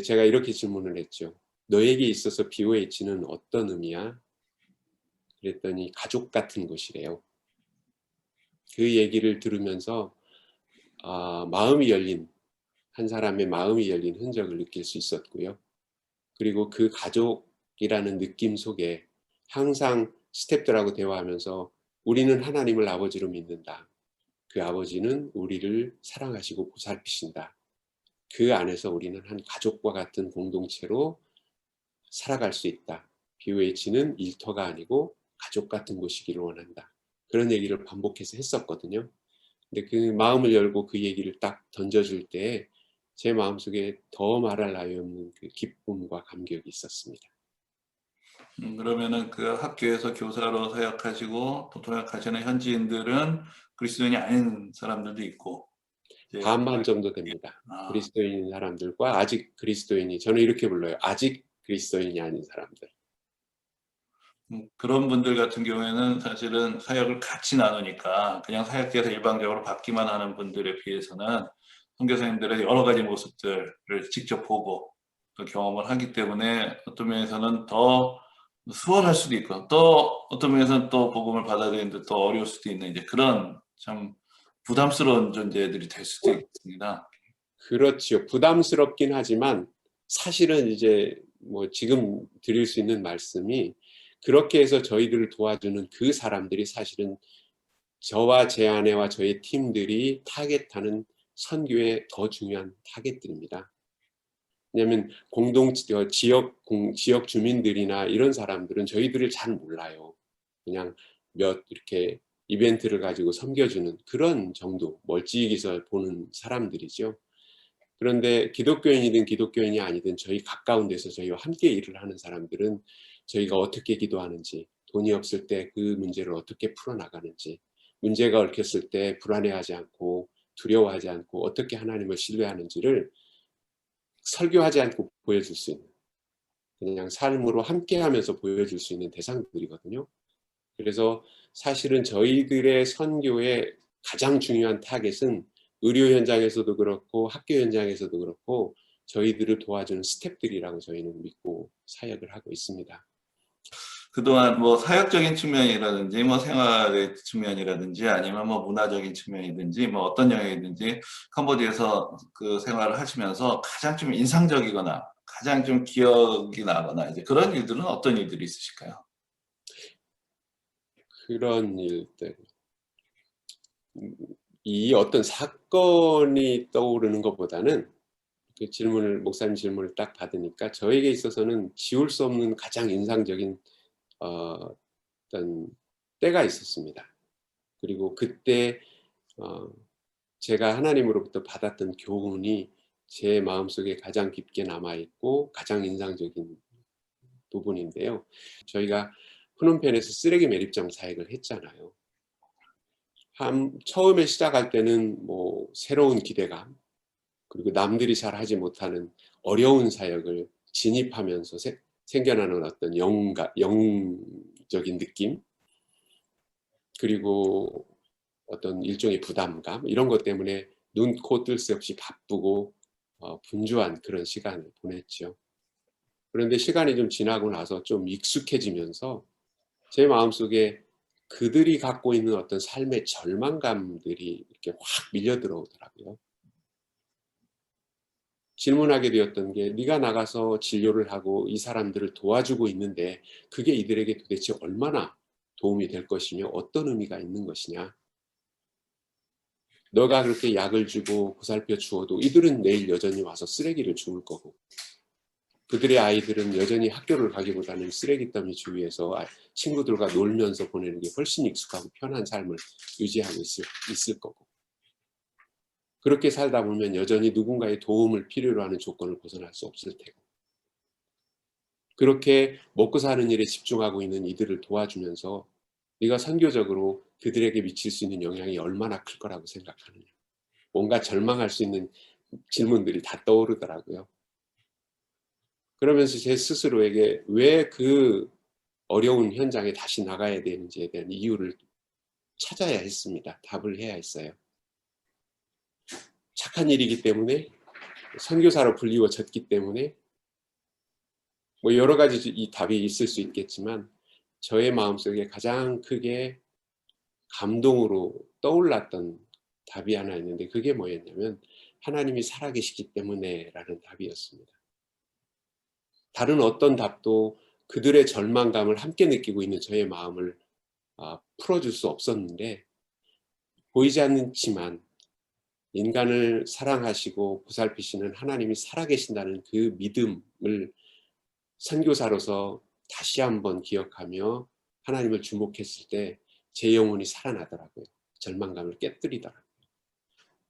제가 이렇게 질문을 했죠. 너에게 있어서 BOH는 어떤 의미야? 그랬더니 가족 같은 곳이래요. 그 얘기를 들으면서 마음이 열린, 한 사람의 마음이 열린 흔적을 느낄 수 있었고요. 그리고 그 가족이라는 느낌 속에 항상 스태프들하고 대화하면서 우리는 하나님을 아버지로 믿는다. 그 아버지는 우리를 사랑하시고 보살피신다. 그 안에서 우리는 한 가족과 같은 공동체로 살아갈 수 있다. BOH는 일터가 아니고 가족 같은 곳이기를 원한다. 그런 얘기를 반복해서 했었거든요. 근데 그 마음을 열고 그 얘기를 딱 던져줄 때 제 마음속에 더 말할 나위 없는 그 기쁨과 감격이 있었습니다. 그러면은 그 학교에서 교사로 사역하시고 또 동역하시는 현지인들은 그리스도인이 아닌 사람들도 있고, 이제 반반 정도 됩니다. 아, 그리스도인 사람들과 아직 그리스도인이, 저는 이렇게 불러요. 아직 그리스도인이 아닌 사람들. 그런 분들 같은 경우에는 사실은 사역을 같이 나누니까 그냥 사역지에서 일방적으로 받기만 하는 분들에 비해서는 선교사님들의 여러 가지 모습들을 직접 보고 또 경험을 하기 때문에 어떤 면에서는 더 수월할 수도 있고, 또 어떤 면에서는 또 복음을 받아들이는데 또 어려울 수도 있는 이제 그런 참 부담스러운 존재들이 될 수도 있습니다. 그렇지요. 부담스럽긴 하지만 사실은 이제 뭐 지금 드릴 수 있는 말씀이 그렇게 해서 저희들을 도와주는 그 사람들이 사실은 저와 제 아내와 저희 팀들이 타겟하는 선교의 더 중요한 타겟들입니다. 왜냐하면 지역 주민들이나 이런 사람들은 저희들을 잘 몰라요. 그냥 몇 이렇게 이벤트를 가지고 섬겨주는 그런 정도 멀찍이서 보는 사람들이죠. 그런데 기독교인이든 기독교인이 아니든 저희 가까운 데서 저희와 함께 일을 하는 사람들은 저희가 어떻게 기도하는지, 돈이 없을 때 그 문제를 어떻게 풀어나가는지, 문제가 얽혔을 때 불안해하지 않고 두려워하지 않고 어떻게 하나님을 신뢰하는지를 설교하지 않고 보여줄 수 있는, 그냥 삶으로 함께하면서 보여줄 수 있는 대상들이거든요. 그래서 사실은 저희들의 선교의 가장 중요한 타겟은 의료 현장에서도 그렇고 학교 현장에서도 그렇고 저희들을 도와주는 스태프들이라고 저희는 믿고 사역을 하고 있습니다. 그동안 뭐 사역적인 측면이라든지 뭐 생활의 측면이라든지 아니면 뭐 문화적인 측면이든지 뭐 어떤 영역이든지 캄보디아에서 그 생활을 하시면서 가장 좀 인상적이거나 가장 좀 기억이 나거나 이제 그런 일들은 어떤 일들이 있으실까요? 그런 일들, 이 어떤 사건이 떠오르는 것보다는 그 목사님 질문을 딱 받으니까 저에게 있어서는 지울 수 없는 가장 인상적인 어떤 때가 있었습니다. 그리고 그때 제가 하나님으로부터 받았던 교훈이 제 마음속에 가장 깊게 남아있고 가장 인상적인 부분인데요. 저희가 프놈펜에서 쓰레기 매립장 사역을 했잖아요. 처음에 시작할 때는 뭐 새로운 기대감, 그리고 남들이 잘 하지 못하는 어려운 사역을 진입하면서 생겨나는 어떤 영적인 느낌, 그리고 어떤 일종의 부담감, 이런 것 때문에 눈, 코 뜰 새 없이 바쁘고 분주한 그런 시간을 보냈죠. 그런데 시간이 좀 지나고 나서 좀 익숙해지면서 제 마음속에 그들이 갖고 있는 어떤 삶의 절망감들이 이렇게 확 밀려 들어오더라고요. 질문하게 되었던 게, 네가 나가서 진료를 하고 이 사람들을 도와주고 있는데 그게 이들에게 도대체 얼마나 도움이 될 것이며 어떤 의미가 있는 것이냐. 너가 그렇게 약을 주고 보살펴 주어도 이들은 내일 여전히 와서 쓰레기를 주울 거고, 그들의 아이들은 여전히 학교를 가기보다는 쓰레기 더미 주위에서 친구들과 놀면서 보내는 게 훨씬 익숙하고 편한 삶을 유지하고 있을 거고, 그렇게 살다 보면 여전히 누군가의 도움을 필요로 하는 조건을 벗어날 수 없을 테고, 그렇게 먹고 사는 일에 집중하고 있는 이들을 도와주면서 네가 선교적으로 그들에게 미칠 수 있는 영향이 얼마나 클 거라고 생각하느냐. 뭔가 절망할 수 있는 질문들이 다 떠오르더라고요. 그러면서 제 스스로에게 왜 그 어려운 현장에 다시 나가야 되는지에 대한 이유를 찾아야 했습니다. 답을 해야 했어요. 착한 일이기 때문에, 선교사로 불리워졌기 때문에, 뭐 여러 가지 이 답이 있을 수 있겠지만 저의 마음속에 가장 크게 감동으로 떠올랐던 답이 하나 있는데, 그게 뭐였냐면 하나님이 살아계시기 때문에 라는 답이었습니다. 다른 어떤 답도 그들의 절망감을 함께 느끼고 있는 저의 마음을 풀어줄 수 없었는데, 보이지 않지만 인간을 사랑하시고 보살피시는 하나님이 살아계신다는 그 믿음을 선교사로서 다시 한번 기억하며 하나님을 주목했을 때 제 영혼이 살아나더라고요. 절망감을 깨뜨리더라고요.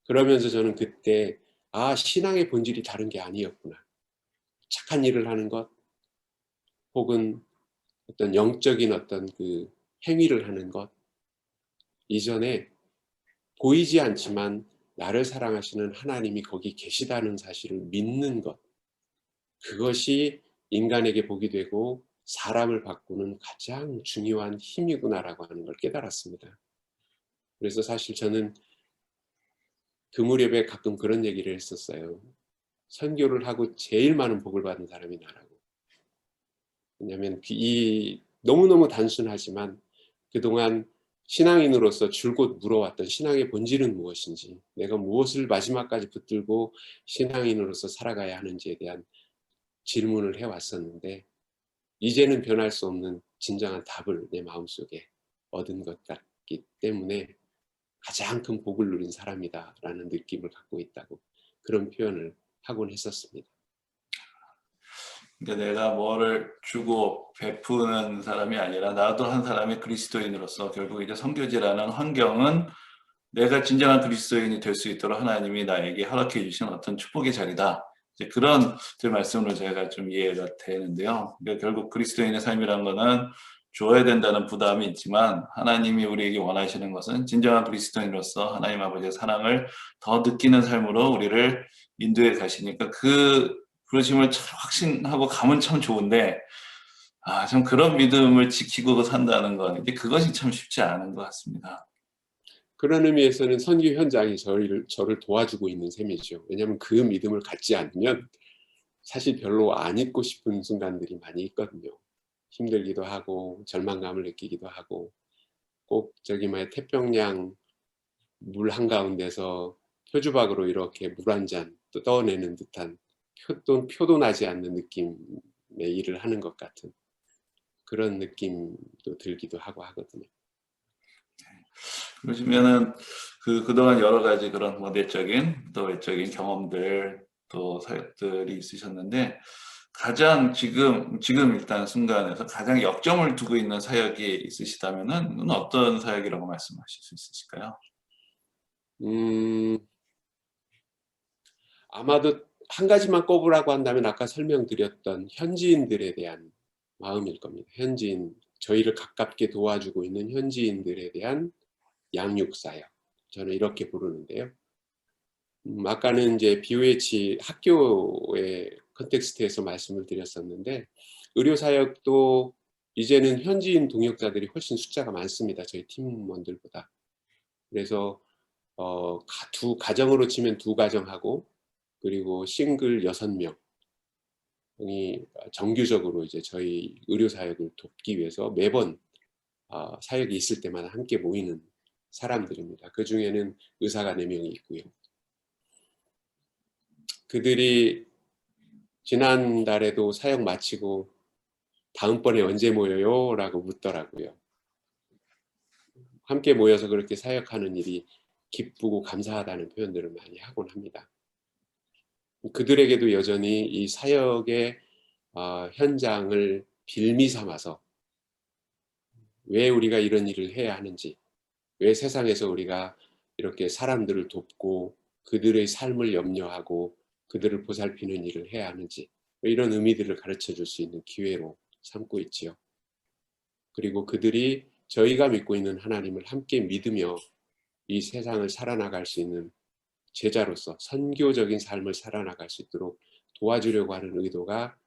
그러면서 저는 그때 신앙의 본질이 다른 게 아니었구나. 착한 일을 하는 것, 혹은 어떤 영적인 어떤 그 행위를 하는 것, 이전에 보이지 않지만 나를 사랑하시는 하나님이 거기 계시다는 사실을 믿는 것, 그것이 인간에게 복이 되고 사람을 바꾸는 가장 중요한 힘이구나라고 하는 걸 깨달았습니다. 그래서 사실 저는 그 무렵에 가끔 그런 얘기를 했었어요. 선교를 하고 제일 많은 복을 받은 사람이 나라고. 왜냐하면 이 너무너무 단순하지만 그동안 신앙인으로서 줄곧 물어왔던 신앙의 본질은 무엇인지, 내가 무엇을 마지막까지 붙들고 신앙인으로서 살아가야 하는지에 대한 질문을 해왔었는데, 이제는 변할 수 없는 진정한 답을 내 마음속에 얻은 것 같기 때문에 가장 큰 복을 누린 사람이다라는 느낌을 갖고 있다고 그런 표현을 하곤 했었습니다. 그러니까 내가 뭐를 주고 베푸는 사람이 아니라 나도 한 사람의 그리스도인으로서 결국 이제 선교지라는 환경은 내가 진정한 그리스도인이 될 수 있도록 하나님이 나에게 허락해 주신 어떤 축복의 자리다. 이제 그런 제 말씀으로 제가 좀 이해가 되는데요. 그러니까 결국 그리스도인의 삶이란 거는 줘야 된다는 부담이 있지만 하나님이 우리에게 원하시는 것은 진정한 그리스도인으로서 하나님 아버지의 사랑을 더 느끼는 삶으로 우리를 인도해 가시니까 그 그러심을 참 확신하고 가면 참 좋은데 참 그런 믿음을 지키고 산다는 건 이제 그것이 참 쉽지 않은 것 같습니다. 그런 의미에서는 선교 현장이 저를 도와주고 있는 셈이죠. 왜냐하면 그 믿음을 갖지 않으면 사실 별로 안 있고 싶은 순간들이 많이 있거든요. 힘들기도 하고 절망감을 느끼기도 하고, 꼭 저기 태평양 물 한가운데서 표주박으로 이렇게 물 한 잔 떠내는 듯한 표도 나지 않는 느낌의 일을 하는 것 같은 그런 느낌도 들기도 하고 하거든요. 그러시면은 그동안 여러 가지 그런 뭐 내적인 또 외적인 경험들 또 사역들이 있으셨는데 가장 지금 일단 순간에서 가장 역점을 두고 있는 사역이 있으시다면은 어떤 사역이라고 말씀하실 수 있으실까요? 음, 아마도 한 가지만 꼽으라고 한다면 아까 설명드렸던 현지인들에 대한 마음일 겁니다. 저희를 가깝게 도와주고 있는 현지인들에 대한 양육사역. 저는 이렇게 부르는데요. 아까는 이제 BOH 학교의 컨텍스트에서 말씀을 드렸었는데, 의료사역도 이제는 현지인 동역자들이 훨씬 숫자가 많습니다. 저희 팀원들보다. 그래서 두 가정으로 치면 두 가정하고, 그리고 싱글 6명이 정규적으로 이제 저희 의료사역을 돕기 위해서 매번 사역이 있을 때마다 함께 모이는 사람들입니다. 그 중에는 의사가 4명이 있고요. 그들이 지난달에도 사역 마치고 다음번에 언제 모여요? 라고 묻더라고요. 함께 모여서 그렇게 사역하는 일이 기쁘고 감사하다는 표현들을 많이 하곤 합니다. 그들에게도 여전히 이 사역의 현장을 빌미 삼아서 왜 우리가 이런 일을 해야 하는지, 왜 세상에서 우리가 이렇게 사람들을 돕고 그들의 삶을 염려하고 그들을 보살피는 일을 해야 하는지, 이런 의미들을 가르쳐 줄 수 있는 기회로 삼고 있지요. 그리고 그들이 저희가 믿고 있는 하나님을 함께 믿으며 이 세상을 살아나갈 수 있는 제자로서 선교적인 삶을 살아나갈 수 있도록 도와주려고 하는 의도가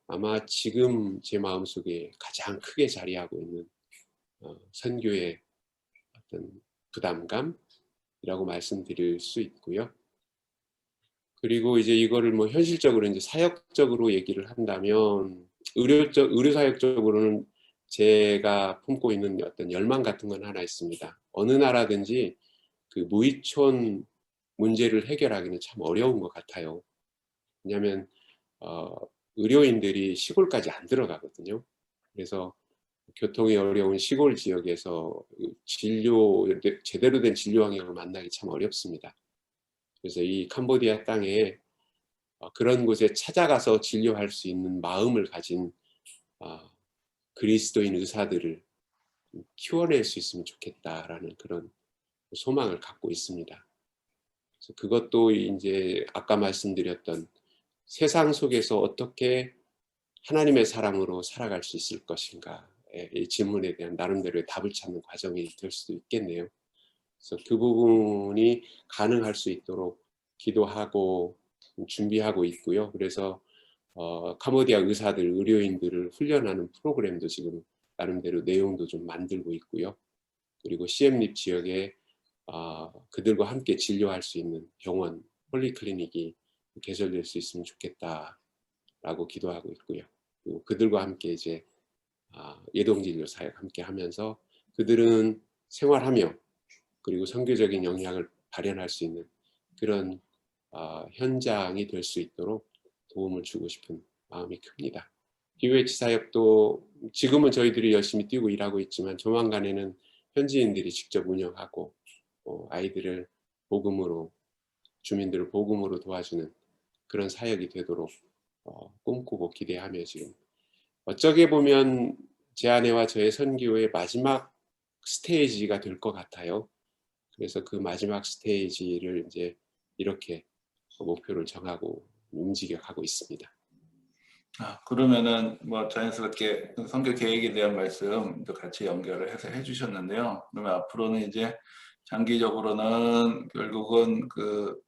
아마 지금 제 마음속에 가장 크게 자리하고 있는 선교의 어떤 부담감이라고 말씀드릴 수 있고요. 그리고 이제 이거를 현실적으로 이제 사역적으로 얘기를 한다면 의료사역적으로는 제가 품고 있는 어떤 열망 같은 건 하나 있습니다. 어느 나라든지 그 무이촌 문제를 해결하기는 참 어려운 것 같아요. 왜냐하면 의료인들이 시골까지 안 들어가거든요. 그래서 교통이 어려운 시골 지역에서 제대로 된 진료 환경을 만나기 참 어렵습니다. 그래서 이 캄보디아 땅에 그런 곳에 찾아가서 진료할 수 있는 마음을 가진 그리스도인 의사들을 키워낼 수 있으면 좋겠다라는 그런 소망을 갖고 있습니다. 그래서 그것도 이제 아까 말씀드렸던 세상 속에서 어떻게 하나님의 사람으로 살아갈 수 있을 것인가, 이 질문에 대한 나름대로의 답을 찾는 과정이 될 수도 있겠네요. 그래서 그 부분이 가능할 수 있도록 기도하고 준비하고 있고요. 그래서 캄보디아 의사들, 의료인들을 훈련하는 프로그램도 지금 나름대로 내용도 좀 만들고 있고요. 그리고 시엠립 지역에 그들과 함께 진료할 수 있는 병원, 폴리클리닉이 개설될 수 있으면 좋겠다라고 기도하고 있고요. 그리고 그들과 함께 이제 예동진료 사역 함께 하면서 그들은 생활하며 그리고 선교적인 영향을 발현할 수 있는 그런 현장이 될 수 있도록 도움을 주고 싶은 마음이 큽니다. 기회치 사역도 지금은 저희들이 열심히 뛰고 일하고 있지만 조만간에는 현지인들이 직접 운영하고 아이들을 복음으로, 주민들을 복음으로 도와주는 그런 사역이 되도록 꿈꾸고 기대하며 지금 어쩌게 보면 제 아내와 저의 선교의 마지막 스테이지가 될 것 같아요. 그래서 그 마지막 스테이지를 이제 이렇게 목표를 정하고 움직여 가고 있습니다. 그러면은 뭐 자연스럽게 선교 계획에 대한 말씀도 같이 연결을 해서 해주셨는데요. 그러면 앞으로는 이제 장기적으로는 결국은 그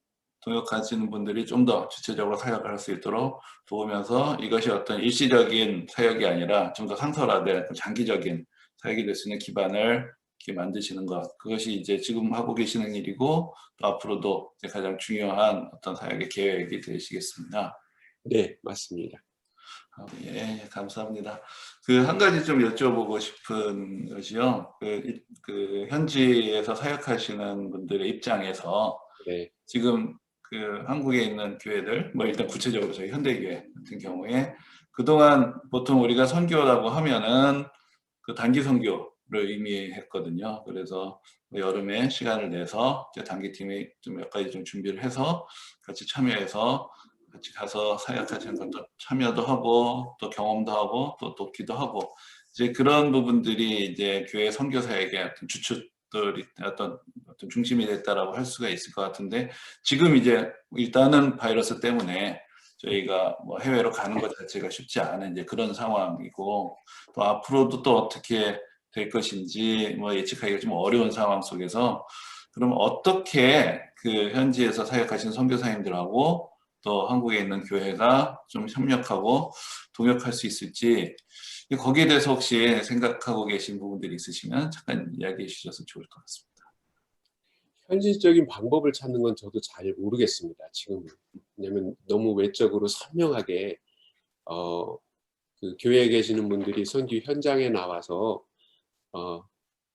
동역하시는 분들이 좀 더 주체적으로 사역을 할 수 있도록 도우면서 이것이 어떤 일시적인 사역이 아니라 좀 더 상설화된 장기적인 사역이 될 수 있는 기반을 이렇게 만드시는 것, 그것이 이제 지금 하고 계시는 일이고 또 앞으로도 이제 가장 중요한 어떤 사역의 계획이 되시겠습니다. 네, 맞습니다. 예, 감사합니다. 그 한 가지 좀 여쭤보고 싶은 것이요. 그 현지에서 사역하시는 분들의 입장에서 네, 지금 그 한국에 있는 교회들, 뭐 일단 구체적으로 저희 현대교회 같은 경우에 그동안 보통 우리가 선교라고 하면은 그 단기 선교를 의미했거든요. 그래서 여름에 시간을 내서 이제 단기팀이 좀 몇 가지 좀 준비를 해서 같이 참여해서 같이 가서 사역하시는 것도 참여도 하고 또 경험도 하고 또 돕기도 하고 이제 그런 부분들이 이제 교회 선교 사역의 어떤 주축들이 어떤 중심이 됐다라고 할 수가 있을 것 같은데 지금 이제 일단은 바이러스 때문에 저희가 뭐 해외로 가는 것 자체가 쉽지 않은 이제 그런 상황이고 또 앞으로도 또 어떻게 될 것인지 뭐 예측하기가 좀 어려운 상황 속에서 그럼 어떻게 그 현지에서 사역하신 선교사님들하고 또 한국에 있는 교회가 좀 협력하고 동역할 수 있을지 거기에 대해서 혹시 생각하고 계신 부분들이 있으시면 잠깐 이야기해 주셔서 좋을 것 같습니다. 현실적인 방법을 찾는 건 저도 잘 모르겠습니다. 지금은. 왜냐하면 너무 외적으로 선명하게 그 교회에 계시는 분들이 선교 현장에 나와서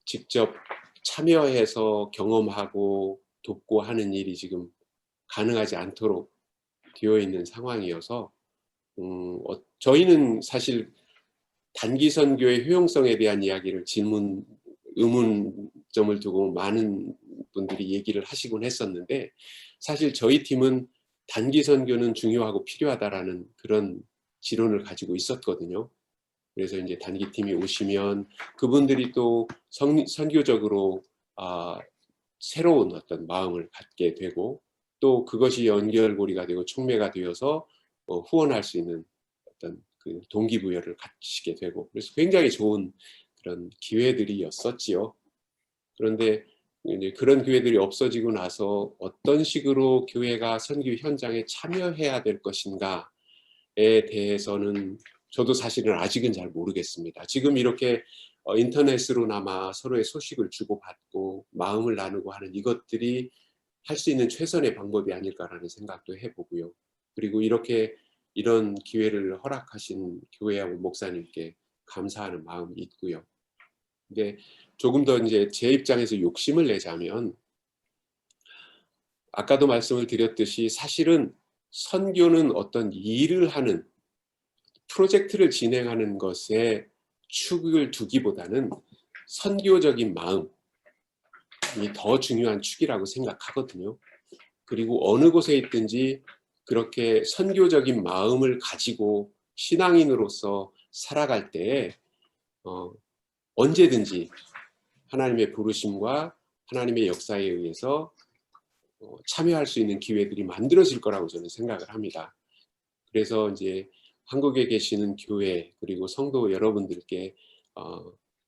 직접 참여해서 경험하고 돕고 하는 일이 지금 가능하지 않도록 되어 있는 상황이어서 저희는 사실 단기 선교의 효용성에 대한 이야기를 의문점을 두고 많은 분들이 얘기를 하시곤 했었는데 사실 저희 팀은 단기 선교는 중요하고 필요하다라는 그런 지론을 가지고 있었거든요. 그래서 이제 단기팀이 오시면 그분들이 또 선교적으로 새로운 어떤 마음을 갖게 되고 또 그것이 연결고리가 되고 촉매가 되어서 후원할 수 있는 어떤 그 동기부여를 갖추게 되고 그래서 굉장히 좋은 그런 기회들이었었지요. 그런데 이제 그런 기회들이 없어지고 나서 어떤 식으로 교회가 선교 현장에 참여해야 될 것인가에 대해서는 저도 사실은 아직은 잘 모르겠습니다. 지금 이렇게 인터넷으로나마 서로의 소식을 주고받고 마음을 나누고 하는 이것들이 할 수 있는 최선의 방법이 아닐까라는 생각도 해보고요. 그리고 이런 기회를 허락하신 교회하고 목사님께 감사하는 마음이 있고요. 근데 조금 더 이제 제 입장에서 욕심을 내자면 아까도 말씀을 드렸듯이 사실은 선교는 어떤 일을 하는 프로젝트를 진행하는 것에 축을 두기보다는 선교적인 마음이 더 중요한 축이라고 생각하거든요. 그리고 어느 곳에 있든지 그렇게 선교적인 마음을 가지고 신앙인으로서 살아갈 때 언제든지 하나님의 부르심과 하나님의 역사에 의해서 참여할 수 있는 기회들이 만들어질 거라고 저는 생각을 합니다. 그래서 이제 한국에 계시는 교회 그리고 성도 여러분들께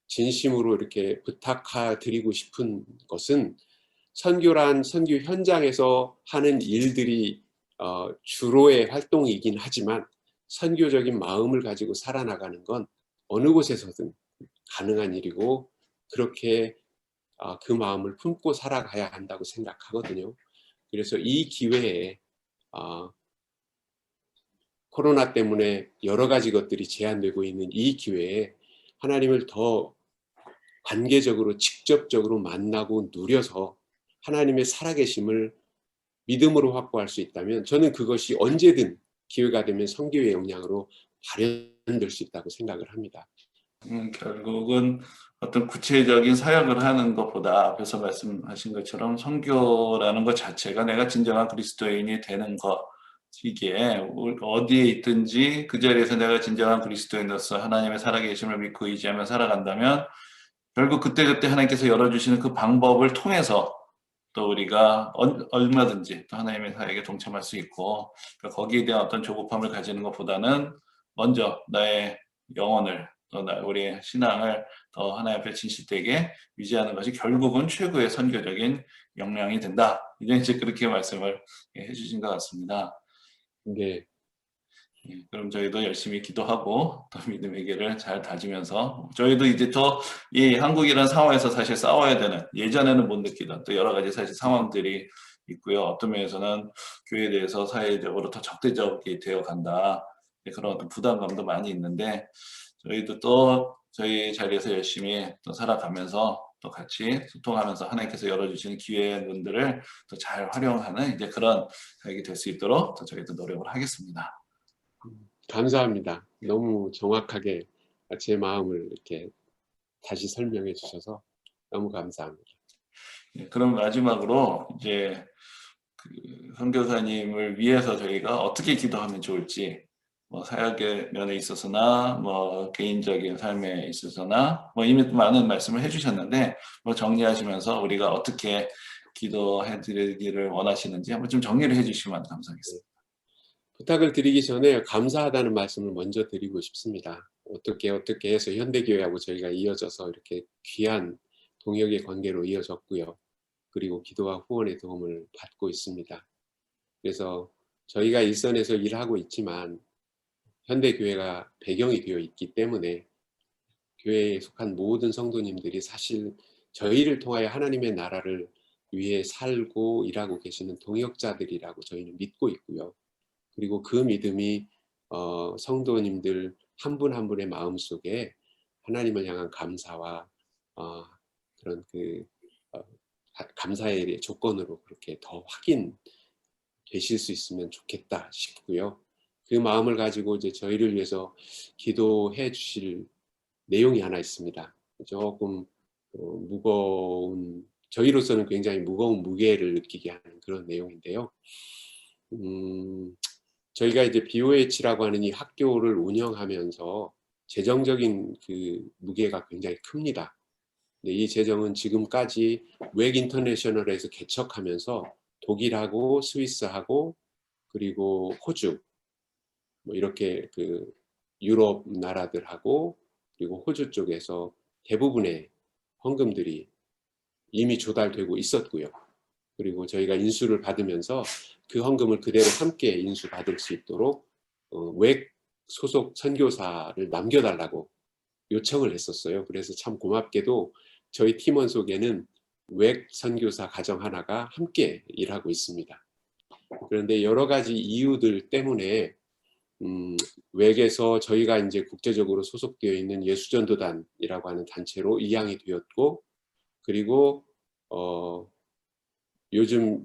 진심으로 이렇게 부탁드리고 싶은 것은 선교란 선교 현장에서 하는 일들이 주로의 활동이긴 하지만 선교적인 마음을 가지고 살아나가는 건 어느 곳에서든 가능한 일이고 그렇게 그 마음을 품고 살아가야 한다고 생각하거든요. 그래서 이 기회에 코로나 때문에 여러 가지 것들이 제한되고 있는 이 기회에 하나님을 더 관계적으로 직접적으로 만나고 누려서 하나님의 살아계심을 믿음으로 확보할 수 있다면 저는 그것이 언제든 기회가 되면 선교의 역량으로 발현될 수 있다고 생각을 합니다. 결국은 어떤 구체적인 사역을 하는 것보다 앞에서 말씀하신 것처럼 선교라는 것 자체가 내가 진정한 그리스도인이 되는 것, 이게 어디에 있든지 그 자리에서 내가 진정한 그리스도인으로서 하나님의 살아계심을 믿고 의지하며 살아간다면 결국 그때그때 하나님께서 열어주시는 그 방법을 통해서 또 우리가 얼마든지 또 하나님의 사역에 동참할 수 있고, 그러니까 거기에 대한 어떤 조급함을 가지는 것보다는 먼저 나의 영혼을 또 우리의 신앙을 더 하나님 앞에 진실되게 유지하는 것이 결국은 최고의 선교적인 역량이 된다. 이제 그렇게 말씀을 해주신 것 같습니다. 네. 그럼 저희도 열심히 기도하고 또 믿음의 길을 잘 다지면서 저희도 이제 더 이 한국이라는 상황에서 사실 싸워야 되는, 예전에는 못 느끼던 또 여러 가지 사실 상황들이 있고요. 어떤 면에서는 교회에 대해서 사회적으로 더 적대적이 되어 간다. 그런 어떤 부담감도 많이 있는데 저희도 또 저희 자리에서 열심히 또 살아가면서 또 같이 소통하면서 하나님께서 열어주시는 기회의 문들을 또 잘 활용하는 이제 그런 사역이 될 수 있도록 또 저희도 노력을 하겠습니다. 감사합니다. 너무 정확하게 제 마음을 이렇게 다시 설명해 주셔서 너무 감사합니다. 그럼 마지막으로 이제 그 선교사님을 위해서 저희가 어떻게 기도하면 좋을지, 뭐 사역의 면에 있어서나 뭐 개인적인 삶에 있어서나 뭐 이미 많은 말씀을 해주셨는데 뭐 정리하시면서 우리가 어떻게 기도해 드리기를 원하시는지 한번 좀 정리를 해주시면 감사하겠습니다. 부탁을 드리기 전에 감사하다는 말씀을 먼저 드리고 싶습니다. 어떻게 해서 현대교회하고 저희가 이어져서 이렇게 귀한 동역의 관계로 이어졌고요. 그리고 기도와 후원의 도움을 받고 있습니다. 그래서 저희가 일선에서 일하고 있지만 현대교회가 배경이 되어 있기 때문에 교회에 속한 모든 성도님들이 사실 저희를 통하여 하나님의 나라를 위해 살고 일하고 계시는 동역자들이라고 저희는 믿고 있고요. 그리고 그 믿음이 성도님들 한 분 한 분의 마음속에 하나님을 향한 감사와 그런 감사의 조건으로 그렇게 더 확인되실 수 있으면 좋겠다 싶고요. 그 마음을 가지고 이제 저희를 위해서 기도해 주실 내용이 하나 있습니다. 조금 무거운, 저희로서는 굉장히 무거운 무게를 느끼게 하는 그런 내용인데요. 저희가 이제 BOH라고 하는 이 학교를 운영하면서 재정적인 그 무게가 굉장히 큽니다. 근데 이 재정은 지금까지 웩 인터내셔널에서 개척하면서 독일하고 스위스하고 그리고 호주 뭐 이렇게 그 유럽 나라들하고 그리고 호주 쪽에서 대부분의 헌금들이 이미 조달되고 있었고요. 그리고 저희가 인수를 받으면서 그 헌금을 그대로 함께 인수받을 수 있도록 웩 소속 선교사를 남겨달라고 요청을 했었어요. 그래서 참 고맙게도 저희 팀원 속에는 웩 선교사 가정 하나가 함께 일하고 있습니다. 그런데 여러 가지 이유들 때문에 웩에서 저희가 이제 국제적으로 소속되어 있는 예수전도단이라고 하는 단체로 이양이 되었고, 그리고 요즘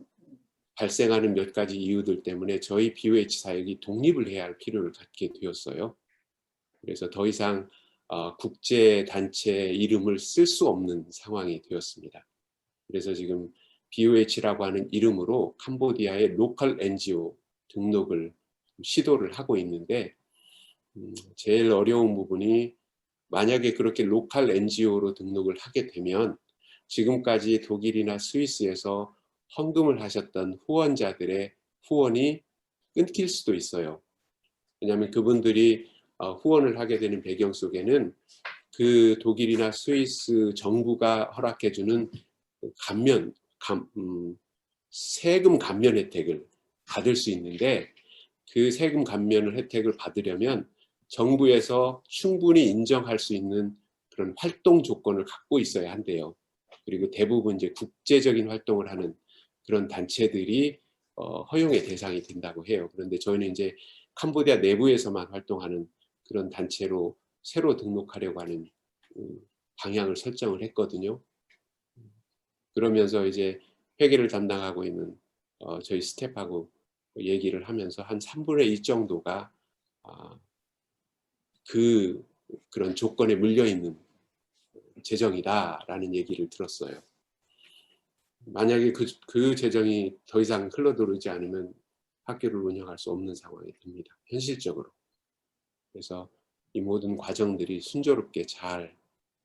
발생하는 몇 가지 이유들 때문에 저희 BOH 사역이 독립을 해야 할 필요를 갖게 되었어요. 그래서 더 이상 국제단체 이름을 쓸 수 없는 상황이 되었습니다. 그래서 지금 BOH라고 하는 이름으로 캄보디아의 로컬 NGO 등록을 시도를 하고 있는데 제일 어려운 부분이 만약에 그렇게 로컬 NGO로 등록을 하게 되면 지금까지 독일이나 스위스에서 헌금을 하셨던 후원자들의 후원이 끊길 수도 있어요. 왜냐하면 그분들이 후원을 하게 되는 배경 속에는 그 독일이나 스위스 정부가 허락해주는 세금 감면 혜택을 받을 수 있는데 그 세금 감면 혜택을 받으려면 정부에서 충분히 인정할 수 있는 그런 활동 조건을 갖고 있어야 한대요. 그리고 대부분 이제 국제적인 활동을 하는 그런 단체들이 허용의 대상이 된다고 해요. 그런데 저희는 이제 캄보디아 내부에서만 활동하는 그런 단체로 새로 등록하려고 하는 방향을 설정을 했거든요. 그러면서 이제 회계를 담당하고 있는 저희 스태프하고 얘기를 하면서 한 3분의 1 정도가 그런 조건에 물려 있는 재정이다라는 얘기를 들었어요. 만약에 그 재정이 더 이상 흘러들어오지 않으면 학교를 운영할 수 없는 상황이 됩니다. 현실적으로. 그래서 이 모든 과정들이 순조롭게 잘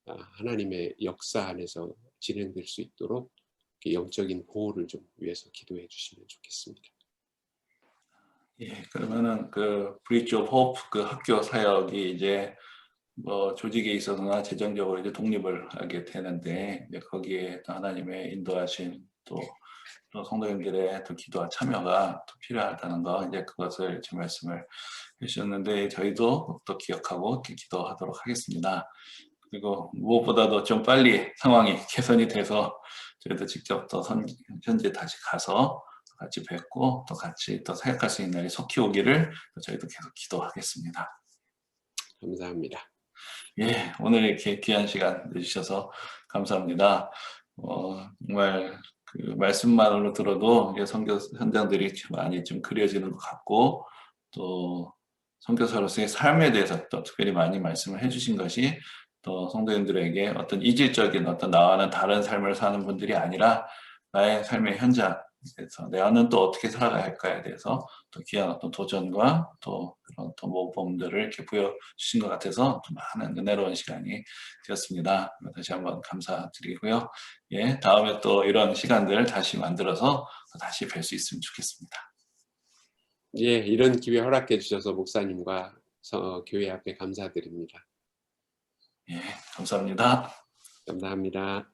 하나님의 역사 안에서 진행될 수 있도록 영적인 보호를 좀 위해서 기도해 주시면 좋겠습니다. 예, 그러면은 그 브릿지 오브 호프 그 학교 사역이 이제 뭐 조직에 있어서나 재정적으로 이제 독립을 하게 되는데 이제 거기에 또 하나님의 인도하심 또 성도님들의 또 기도와 참여가 또 필요하다는 거 이제 그것을 지금 말씀을 해주셨는데 저희도 또 기억하고 이렇게 기도하도록 하겠습니다. 그리고 무엇보다도 좀 빨리 상황이 개선이 돼서 저희도 직접 또 현재 다시 가서 같이 뵙고 또 같이 또 사역할 수 있는 날이 속히 오기를 저희도 계속 기도하겠습니다. 감사합니다. 예, 오늘 이렇게 귀한 시간 내주셔서 감사합니다. 정말 그 말씀만으로 들어도 선교 현장들이 많이 좀 그려지는 것 같고 또 선교사로서의 삶에 대해서 또 특별히 많이 말씀을 해주신 것이 또 성도님들에게 어떤 이질적인 어떤 나와는 다른 삶을 사는 분들이 아니라 나의 삶의 현장에서 내가는 또 어떻게 살아가야 할까에 대해서 또 귀한 어떤 도전과 또 그런 또 모범들을 이렇게 보여주신 것 같아서 또 많은 은혜로운 시간이 되었습니다. 다시 한번 감사드리고요. 예, 다음에 또 이런 시간들 다시 만들어서 다시 뵐 수 있으면 좋겠습니다. 예, 이런 기회 허락해 주셔서 목사님과 교회 앞에 감사드립니다. 예, 감사합니다. 감사합니다.